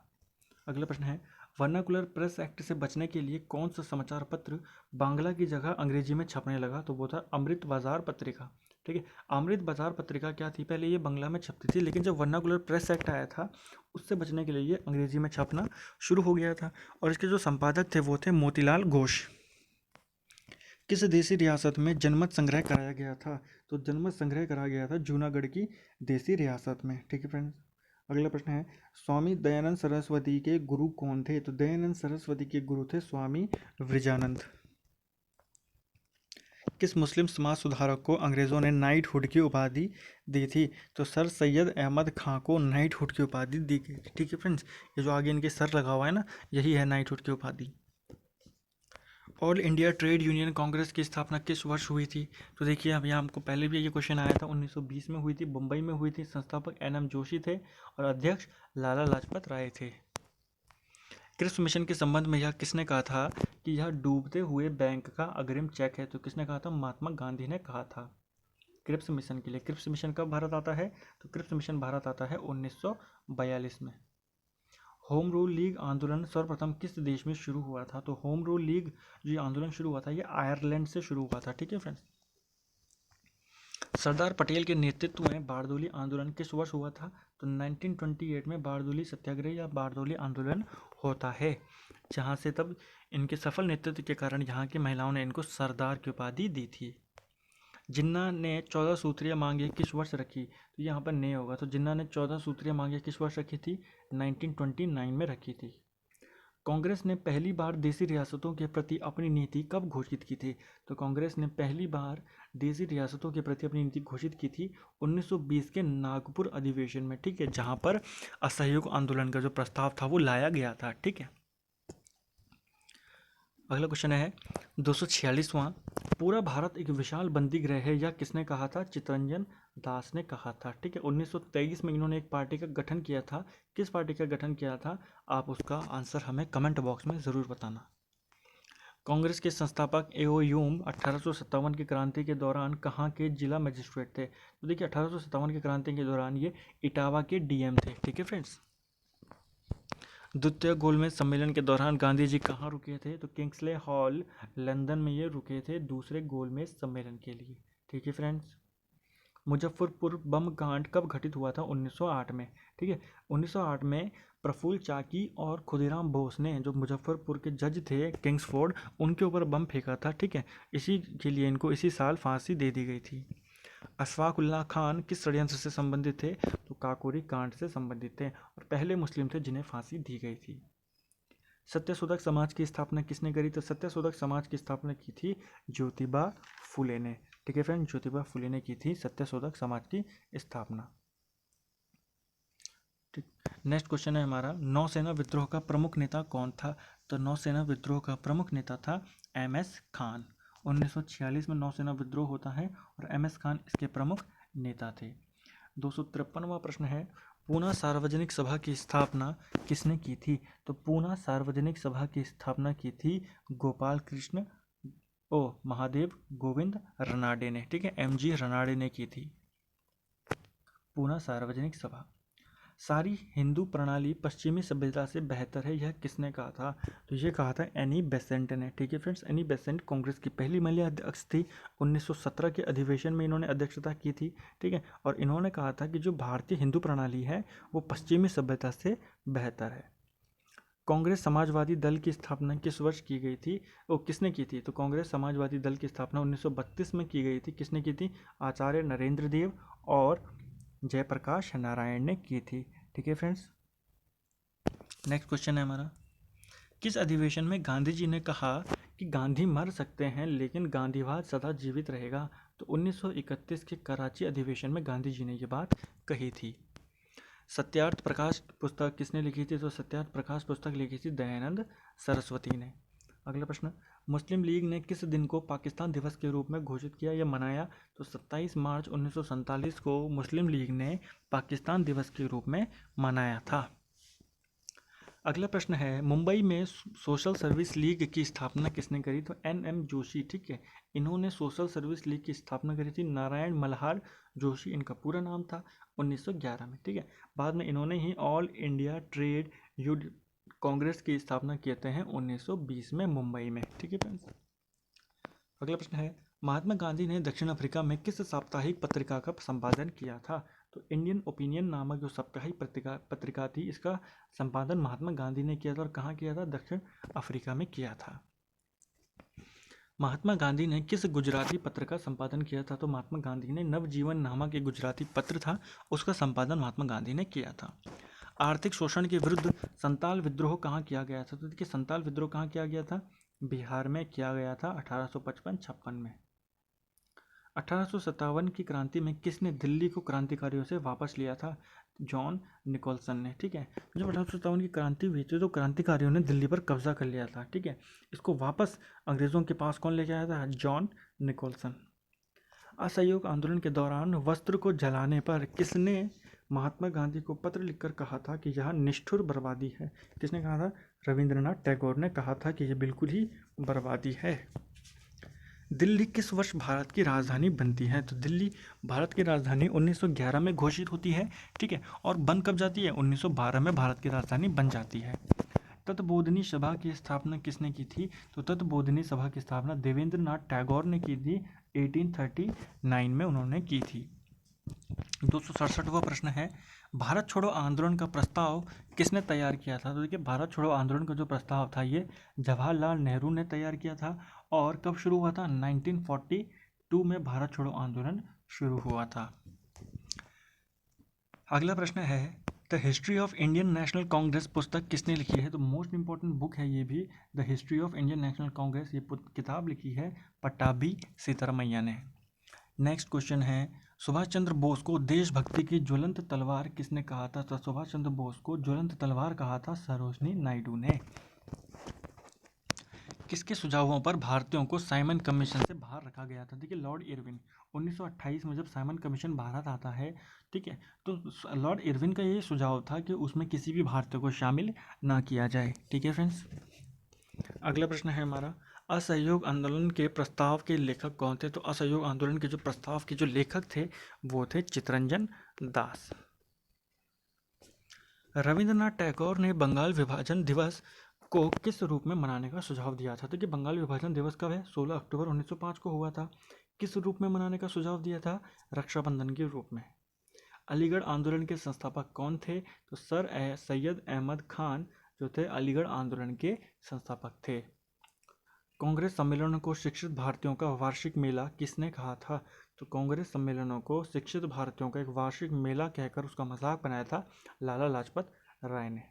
[SPEAKER 1] अगला प्रश्न है, वर्नाकुलर प्रेस एक्ट से बचने के लिए कौन सा समाचार पत्र बांग्ला की जगह अंग्रेजी में छपने लगा? तो वो था अमृत बाजार पत्रिका, ठीक है। अमृत बाजार पत्रिका क्या थी? पहले ये बांग्ला में छपती थी, लेकिन जब वर्नाकुलर प्रेस एक्ट आया था, उससे बचने के लिए ये अंग्रेजी में छपना शुरू हो गया था। और इसके जो संपादक थे वो थे मोतीलाल घोष। किस देसी रियासत में जनमत संग्रह कराया गया था? तो जनमत संग्रह कराया गया था जूनागढ़ की देसी रियासत में, ठीक है फ्रेंड्स। अगला प्रश्न है, स्वामी दयानंद सरस्वती के गुरु कौन थे? तो दयानंद सरस्वती के गुरु थे स्वामी विवेकानंद। किस मुस्लिम समाज सुधारक को अंग्रेजों ने नाइटहुड की उपाधि दी थी? तो सर सैयद अहमद खां को नाइटहुड की उपाधि दी गई थी, ठीक है फ्रेंड्स। ये जो आगे इनके सर लगा हुआ है ना, यही है नाइटहुड की उपाधि। All India trade union congress की स्थापना किस वर्ष हुई थी? तो देखिए अभी हमको पहले भी ये क्वेश्चन आया था, 1920 में हुई थी, मुंबई में हुई थी। संस्थापक NM जोशी थे और अध्यक्ष लाला लाजपत राय थे। क्रिप्स मिशन के संबंध में यह किसने कहा था कि यह डूबते हुए बैंक का अग्रिम चेक है? तो किसने कहा था? महात्मा गांधी ने कहा था क्रिप्स मिशन के लिए। क्रिप्स मिशन कब भारत आता है? तो क्रिप्स मिशन भारत आता है 1942 में। होम रूल लीग आंदोलन सर्वप्रथम किस देश में शुरू हुआ था? तो होम रूल लीग जो आंदोलन शुरू हुआ था, ये आयरलैंड से शुरू हुआ था, ठीक है फ्रेंड्स। सरदार पटेल के नेतृत्व में बारदोली आंदोलन किस वर्ष हुआ था? तो 1928 में बारदोली सत्याग्रह या बारदोली आंदोलन होता है, जहां से तब इनके सफल नेतृत्व के कारण यहाँ की महिलाओं ने इनको सरदार की उपाधि दी थी। जिन्ना ने 14 सूत्रीय मांगे किस वर्ष रखी? तो यहाँ पर ने होगा, तो जिन्ना ने 14 सूत्रीय मांगे किस वर्ष रखी थी? 1929 में रखी थी। कांग्रेस ने पहली बार देशी रियासतों के प्रति अपनी नीति कब घोषित की थी? तो कांग्रेस ने पहली बार देशी रियासतों के प्रति अपनी नीति घोषित की थी 1920 के नागपुर अधिवेशन में, ठीक है, जहां पर असहयोग आंदोलन का जो प्रस्ताव था वो लाया गया था, ठीक है। अगला क्वेश्चन है 246वां, पूरा भारत एक विशाल बंदीगृह है, यह किसने कहा था? चित्तरंजन दास ने कहा था, ठीक है। 1923 में इन्होंने एक पार्टी का गठन किया था। किस पार्टी का गठन किया था? आप उसका आंसर हमें कमेंट बॉक्स में ज़रूर बताना। कांग्रेस के संस्थापक एओ ह्यूम 1857 की क्रांति के दौरान कहाँ के जिला मजिस्ट्रेट थे? तो देखिए 1857 की क्रांति के दौरान ये इटावा के डीएम थे, ठीक है फ्रेंड्स। द्वितीय गोलमेज सम्मेलन के दौरान गांधी जी कहाँ रुके थे? तो किंग्सले हॉल लंदन में ये रुके थे दूसरे गोलमेज सम्मेलन के लिए, ठीक है फ्रेंड्स। मुजफ्फरपुर बम कांड कब घटित हुआ था? 1908 में, ठीक है। 1908 में प्रफुल्ल चाकी और खुदीराम बोस ने, जो मुजफ्फरपुर के जज थे किंग्सफोर्ड, उनके ऊपर बम फेंका था, ठीक है। इसी के लिए इनको इसी साल फांसी दे दी गई थी। अशफाक उल्लाह खान किस षड्यंत्र से संबंधित थे? तो काकोरी कांड से संबंधित थे और पहले मुस्लिम थे जिन्हें फांसी दी गई थी। सत्यशोधक समाज की स्थापना किसने करी? तो सत्यशोधक समाज की स्थापना की थी ज्योतिबा फुले ने, ठीक है फ्रेंड, ज्योतिबा फुले ने की थी सत्यशोधक समाज की स्थापना। ठीक, नेक्स्ट क्वेश्चन है हमारा, नौसेना विद्रोह का प्रमुख नेता कौन था? तो नौसेना विद्रोह का प्रमुख नेता था एमएस खान। 1946 में नौसेना विद्रोह होता है और एमएस खान इसके प्रमुख नेता थे। 253वां प्रश्न है, पूना सार्वजनिक सभा की स्थापना किसने की थी? तो पूना सार्वजनिक सभा की स्थापना की थी गोपाल कृष्ण महादेव गोविंद रनाडे ने, ठीक है, एमजी रनाडे ने की थी पूना सार्वजनिक सभा। सारी हिंदू प्रणाली पश्चिमी सभ्यता से बेहतर है, यह किसने कहा था? तो ये कहा था एनी बेसेंट ने, ठीक है फ्रेंड्स। एनी बेसेंट कांग्रेस की पहली महिला अध्यक्ष थी। 1917 के अधिवेशन में इन्होंने अध्यक्षता की थी, ठीक है। और इन्होंने कहा था कि जो भारतीय हिंदू प्रणाली है वो पश्चिमी सभ्यता से बेहतर है। कांग्रेस समाजवादी दल की स्थापना किस वर्ष की गई थी? वो किसने की थी? तो कांग्रेस समाजवादी दल की स्थापना 1932 में की गई थी। किसने की थी? आचार्य नरेंद्र देव और जयप्रकाश नारायण ने की थी, ठीक है फ्रेंड्स। नेक्स्ट क्वेश्चन है हमारा, किस अधिवेशन में गांधी जी ने कहा कि गांधी मर सकते हैं लेकिन गांधीवाद सदा जीवित रहेगा? तो 1931 के कराची अधिवेशन में गांधी जी ने ये बात कही थी। सत्यार्थ प्रकाश पुस्तक किसने लिखी थी? तो सत्यार्थ प्रकाश पुस्तक लिखी थी दयानंद सरस्वती ने। अगला प्रश्न, मुस्लिम लीग ने किस दिन को पाकिस्तान दिवस के रूप में घोषित किया या मनाया? तो 27 मार्च 1947 को मुस्लिम लीग ने पाकिस्तान दिवस के रूप में मनाया था। अगला प्रश्न है, मुंबई में सोशल सर्विस लीग की स्थापना किसने करी? तो एनएम जोशी, ठीक है, इन्होंने सोशल सर्विस लीग की स्थापना करी थी। नारायण मल्हार जोशी इनका पूरा नाम था, 1911 में, ठीक है। बाद में इन्होंने ही all India trade union congress की स्थापना किए हैं 1920 में मुंबई में, ठीक है फ्रेंड्स। अगला प्रश्न है, महात्मा गांधी ने दक्षिण अफ्रीका में किस साप्ताहिक पत्रिका का संपादन किया था? तो इंडियन ओपिनियन नामक जो साप्ताहिक पत्रिका थी, इसका संपादन महात्मा गांधी ने किया था। और कहाँ किया था? दक्षिण अफ्रीका में किया था। महात्मा गांधी ने किस गुजराती पत्र का संपादन किया था? तो महात्मा गांधी ने नवजीवन नामक एक गुजराती पत्र था, उसका संपादन महात्मा गांधी ने किया था। आर्थिक शोषण के विरुद्ध संताल विद्रोह कहाँ किया गया था? तो देखिए संताल विद्रोह कहाँ किया गया था? बिहार में किया गया था 1855-56 में। 1857 की क्रांति में किसने दिल्ली को क्रांतिकारियों से वापस लिया था? जॉन निकोलसन ने, ठीक है। जब 1857 की क्रांति हुई थी तो क्रांतिकारियों ने दिल्ली पर कब्जा कर लिया था, ठीक है। इसको वापस अंग्रेजों के पास कौन लेके आया था? John Nicholson. असहयोग आंदोलन के दौरान वस्त्र को जलाने पर किसने महात्मा गांधी को पत्र लिखकर कहा था कि यह निष्ठुर बर्बादी है? किसने कहा था? रविंद्रनाथ टैगोर ने कहा था कि यह बिल्कुल ही बर्बादी है। दिल्ली किस वर्ष भारत की राजधानी बनती है? तो दिल्ली भारत की राजधानी 1911 में घोषित होती है, ठीक है। और बन कब जाती है? 1912 में भारत की राजधानी बन जाती है। तत्बोधिनी सभा की स्थापना किसने की थी? तो तत्बोधिनी सभा की स्थापना देवेंद्रनाथ टैगोर ने की थी, 1839 में उन्होंने की थी। 267वां प्रश्न है, भारत छोड़ो आंदोलन का प्रस्ताव किसने तैयार किया था? तो देखिए भारत छोड़ो आंदोलन का जो प्रस्ताव था ये जवाहरलाल नेहरू ने तैयार किया था। और कब शुरू हुआ था? 1942 में भारत छोड़ो आंदोलन शुरू हुआ था। अगला प्रश्न है, the history of Indian national Congress पुस्तक किसने लिखी है? तो मोस्ट इंपॉर्टेंट बुक है ये भी, the history of Indian national Congress. ये किताब लिखी है पट्टाभी सीतारामैया ने। नेक्स्ट क्वेश्चन है, सुभाष चंद्र बोस को देशभक्ति की ज्वलंत तलवार किसने कहा था? तो सुभाष चंद्र बोस को ज्वलंत तलवार कहा था सरोजनी नायडू ने। किसके सुझावों पर भारतीयों को साइमन कमीशन से बाहर रखा गया था? देखिए लॉर्ड इरविन। 1928 में जब साइमन कमीशन भारत आता है, ठीक है, तो लॉर्ड इरविन का ये सुझाव था कि उसमें किसी भी भारतीय को शामिल ना किया जाए। ठीक है फ्रेंड्स, अगला प्रश्न है हमारा, असहयोग आंदोलन के प्रस्ताव के लेखक कौन थे? तो असहयोग आंदोलन के जो प्रस्ताव के जो लेखक थे वो थे चित्तरंजन दास। रविंद्रनाथ टैगोर ने बंगाल विभाजन दिवस को किस रूप में मनाने का सुझाव दिया था? तो कि बंगाल विभाजन दिवस कब है? 16 अक्टूबर 1905 को हुआ था। किस रूप में मनाने का सुझाव दिया था? रक्षाबंधन के रूप में। अलीगढ़ आंदोलन के संस्थापक कौन थे? तो सर सैयद अहमद खान जो थे अलीगढ़ आंदोलन के संस्थापक थे। कांग्रेस सम्मेलनों को शिक्षित भारतीयों का वार्षिक मेला किसने कहा था? तो कांग्रेस सम्मेलनों को शिक्षित भारतीयों का एक वार्षिक मेला कहकर उसका मजाक बनाया था लाला लाजपत राय ने।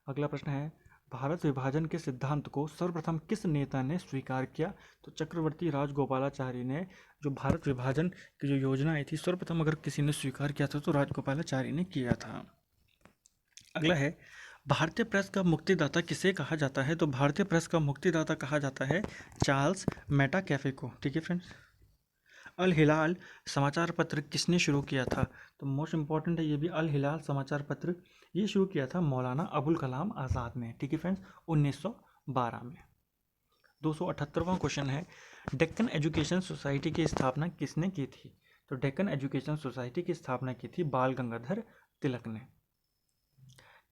[SPEAKER 1] अगला प्रश्न है, भारत विभाजन के सिद्धांत को सर्वप्रथम किस नेता ने स्वीकार किया? तो चक्रवर्ती राजगोपालाचारी ने जो भारत विभाजन की जो योजना आई थी सर्वप्रथम अगर किसी ने स्वीकार किया था तो राजगोपालाचारी ने किया था। अगला है, भारतीय प्रेस का मुक्तिदाता किसे कहा जाता है? तो भारतीय प्रेस का मुक्तिदाता कहा जाता है चार्ल्स मेटाकैफे को। ठीक है फ्रेंड्स, अल हिलाल समाचार पत्र किसने शुरू किया था? तो मोस्ट इंपॉर्टेंट है ये भी, अल हिलाल समाचार पत्र ये शुरू किया था मौलाना अबुल कलाम आज़ाद ने। ठीक है फ्रेंड्स, 1912 में। 278वां क्वेश्चन है, डेक्कन एजुकेशन सोसाइटी की स्थापना किसने की थी? तो डेक्कन एजुकेशन सोसाइटी की स्थापना की थी बाल गंगाधर तिलक ने।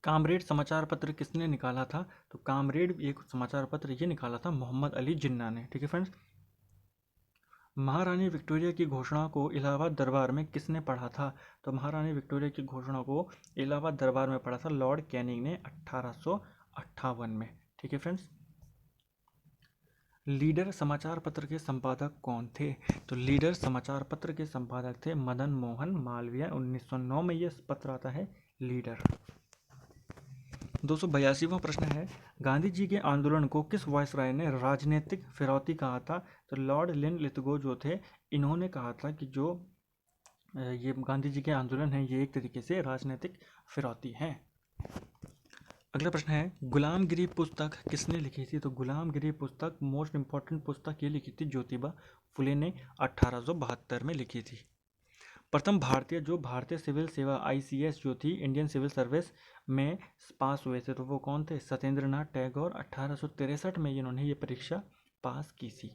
[SPEAKER 1] कामरेड समाचार पत्र किसने निकाला था? तो कामरेड एक समाचार पत्र ये निकाला था मोहम्मद अली जिन्ना ने। ठीक है फ्रेंड्स, महारानी विक्टोरिया की घोषणा को इलाहाबाद दरबार में किसने पढ़ा था? तो महारानी विक्टोरिया की घोषणा को इलाहाबाद दरबार में पढ़ा था लॉर्ड कैनिंग ने 1858 में। ठीक है फ्रेंड्स, लीडर समाचार पत्र के संपादक कौन थे? तो लीडर समाचार पत्र के संपादक थे मदन मोहन मालवीय। 1909 में यह पत्र आता है लीडर। 282वां प्रश्न है, गांधी जी के आंदोलन को किस वायसराय ने राजनीतिक फिरौती कहा था? तो लॉर्ड लिनलिथगो जो थे इन्होंने कहा था कि जो ये गांधी जी के आंदोलन है ये एक तरीके से राजनीतिक फिरौती है। अगला प्रश्न है, गुलामगिरी पुस्तक किसने लिखी थी? तो गुलामगिरी पुस्तक मोस्ट इंपॉर्टेंट पुस्तक ये लिखी थी ज्योतिबा फुले ने 1872 में लिखी थी। प्रथम भारतीय जो भारतीय सिविल सेवा आईसीएस जो थी इंडियन सिविल सर्विस में पास हुए थे तो वो कौन थे? सत्येंद्र नाथ टैगोर। 1863 में इन्होंने ये परीक्षा पास की थी।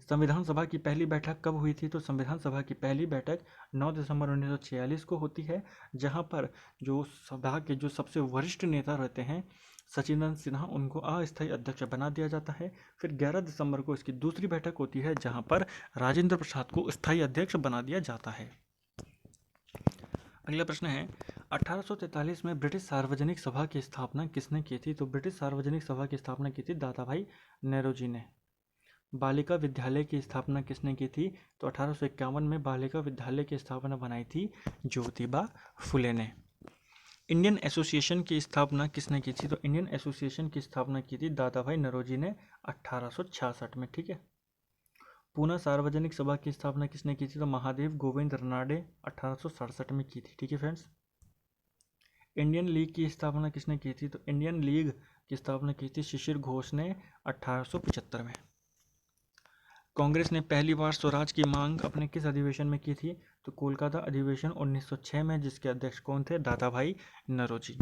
[SPEAKER 1] संविधान सभा की पहली बैठक कब हुई थी? तो संविधान सभा की पहली बैठक 9 दिसंबर 1946 को होती है, जहां पर जो सभा के जो सबसे वरिष्ठ नेता रहते हैं सचिंदर सिन्हा उनको अस्थायी अध्यक्ष बना दिया जाता है। फिर 11 दिसंबर को इसकी दूसरी बैठक होती है जहां पर राजेंद्र प्रसाद को स्थायी अध्यक्ष बना दिया जाता है। अगला प्रश्न है, 1843 में ब्रिटिश सार्वजनिक सभा की स्थापना किसने की थी? तो ब्रिटिश सार्वजनिक सभा की स्थापना की थी दादा भाई नेहरू ने। बालिका विद्यालय की स्थापना किसने की थी? तो 1851 में बालिका विद्यालय की स्थापना बनाई थी ज्योतिबा फुले ने। इंडियन एसोसिएशन की स्थापना किसने की थी? तो इंडियन एसोसिएशन की स्थापना की थी दादा भाई नौरोजी ने 1866 में। ठीक है, पूना सार्वजनिक सभा की स्थापना किसने की थी? तो महादेव गोविंद रनाडे 1867 में की थी। ठीक है फ्रेंड्स, इंडियन लीग की स्थापना किसने की थी? तो इंडियन लीग की स्थापना की थी शिशिर घोष ने 1875 में। कांग्रेस ने पहली बार स्वराज की मांग अपने किस अधिवेशन में की थी? तो कोलकाता अधिवेशन 1906 में, जिसके अध्यक्ष कौन थे? दादा भाई नौरोजी।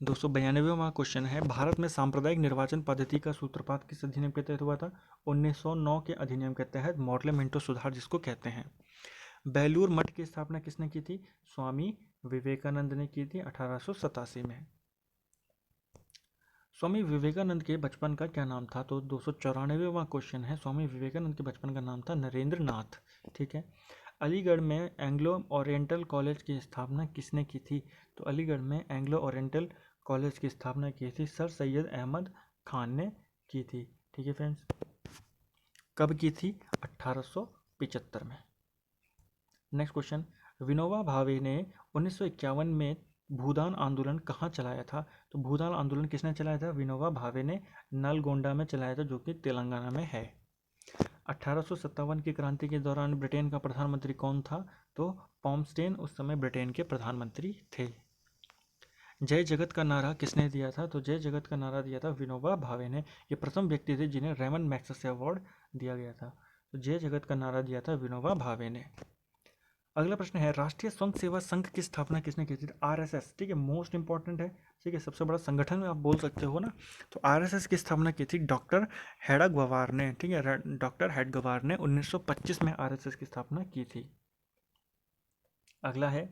[SPEAKER 1] 292वां क्वेश्चन है, भारत में सांप्रदायिक निर्वाचन पद्धति का सूत्रपात किस अधिनियम के तहत हुआ था? 1909 के अधिनियम के तहत, मॉडल मिंटो सुधार जिसको कहते हैं। बेलूर मठ की स्थापना किसने की थी? स्वामी विवेकानंद ने की थी 1887 में। स्वामी विवेकानंद के बचपन का क्या नाम था? तो 294वां क्वेश्चन है, स्वामी विवेकानंद के बचपन का नाम था नरेंद्र नाथ। ठीक है, अलीगढ़ में एंग्लो ओरिएंटल कॉलेज की स्थापना किसने की थी? तो अलीगढ़ में एंग्लो ओरिएंटल कॉलेज की स्थापना की थी सर सैयद अहमद खान ने की थी। ठीक है फ्रेंड्स, कब की थी? 1875 में। नेक्स्ट क्वेश्चन, विनोबा भावे ने 1951 में भूदान आंदोलन कहाँ चलाया था? तो भूदान आंदोलन किसने चलाया था? विनोबा भावे ने नलगोंडा में चलाया था, जो कि तेलंगाना में है। 1857 की क्रांति के दौरान ब्रिटेन का प्रधानमंत्री कौन था? तो पॉम्सटेन उस समय ब्रिटेन के प्रधानमंत्री थे। जय जगत का नारा किसने दिया था? तो जय जगत का नारा दिया था विनोबा भावे ने। ये प्रथम व्यक्ति थे जिन्हें रेमन मैग्सेसे अवार्ड दिया गया था। तो जय जगत का नारा दिया था विनोबा भावे ने। अगला प्रश्न है, राष्ट्रीय स्वयं सेवा संघ की स्थापना किसने की थी? आरएसएस, ठीक है, मोस्ट इंपॉर्टेंट है, ठीक है, सबसे बड़ा संगठन आप बोल सकते हो ना। तो आरएसएस की स्थापना की थी डॉक्टर हेडगवार ने, ठीक है, डॉक्टर हेडगवार ने 1925 में आरएसएस की स्थापना की थी। अगला है,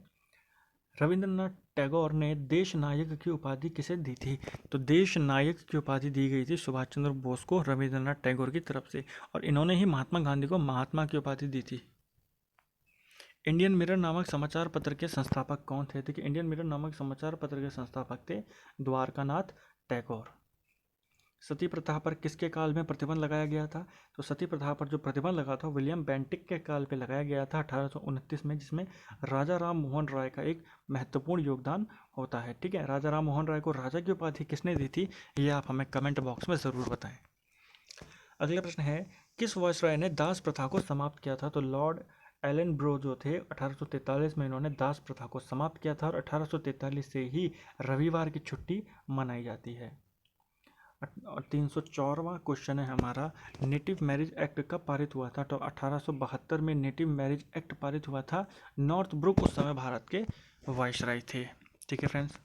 [SPEAKER 1] रविंद्रनाथ टैगोर ने देश नायक की उपाधि किसे दी थी? तो देश नायक की उपाधि दी गई थी सुभाष चंद्र बोस को रविंद्रनाथ टैगोर की तरफ से, और इन्होंने ही महात्मा गांधी को महात्मा की उपाधि दी थी। इंडियन मिरर नामक समाचार पत्र के संस्थापक कौन थे? देखिए, इंडियन मिरर नामक समाचार पत्र के संस्थापक थे द्वारकानाथ टैगोर। सती प्रथा पर किसके काल में प्रतिबंध लगाया गया था? तो सती प्रथा पर जो प्रतिबंध लगा था विलियम बेंटिक के काल पे लगाया गया था 1829 में, जिसमें राजा राम मोहन राय का एक महत्वपूर्ण योगदान होता है। ठीक है, राजा राम मोहन राय को राजा की उपाधि किसने दी थी, ये आप हमें कमेंट बॉक्स में ज़रूर बताएं। अगला प्रश्न है, किस वायसराय ने दास प्रथा को समाप्त किया था? तो लॉर्ड एलन ब्रो जो थे 1843 में इन्होंने दास प्रथा को समाप्त किया था, और 1843 से ही रविवार की छुट्टी मनाई जाती है। और 304वां क्वेश्चन है हमारा, नेटिव मैरिज एक्ट कब पारित हुआ था? तो 1872 में नेटिव मैरिज एक्ट पारित हुआ था। नॉर्थ ब्रुक उस समय भारत के वायसराय थे। ठीक है फ्रेंड्स,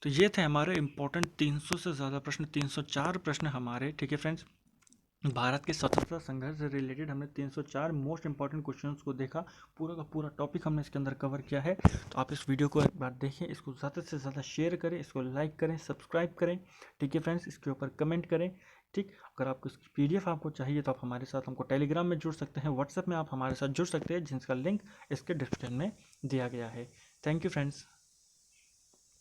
[SPEAKER 1] तो ये थे हमारे इंपॉर्टेंट 300 से ज़्यादा प्रश्न, 304 प्रश्न हमारे। ठीक है फ्रेंड्स, भारत के स्वतंत्रता संघर्ष से रिलेटेड हमने 304 मोस्ट इंपॉर्टेंट क्वेश्चंस को देखा। पूरा का पूरा टॉपिक हमने इसके अंदर कवर किया है। तो आप इस वीडियो को एक बार देखें, इसको ज़्यादा से ज़्यादा शेयर करें, इसको लाइक करें, सब्सक्राइब करें। ठीक है फ्रेंड्स, इसके ऊपर कमेंट करें। ठीक, अगर आपको इसकी PDF आपको चाहिए तो आप हमारे साथ हमको टेलीग्राम में जुड़ सकते हैं, व्हाट्सएप में आप हमारे साथ जुड़ सकते हैं, जिसका लिंक इसके डिस्क्रिप्शन में दिया गया है। Thank you friends.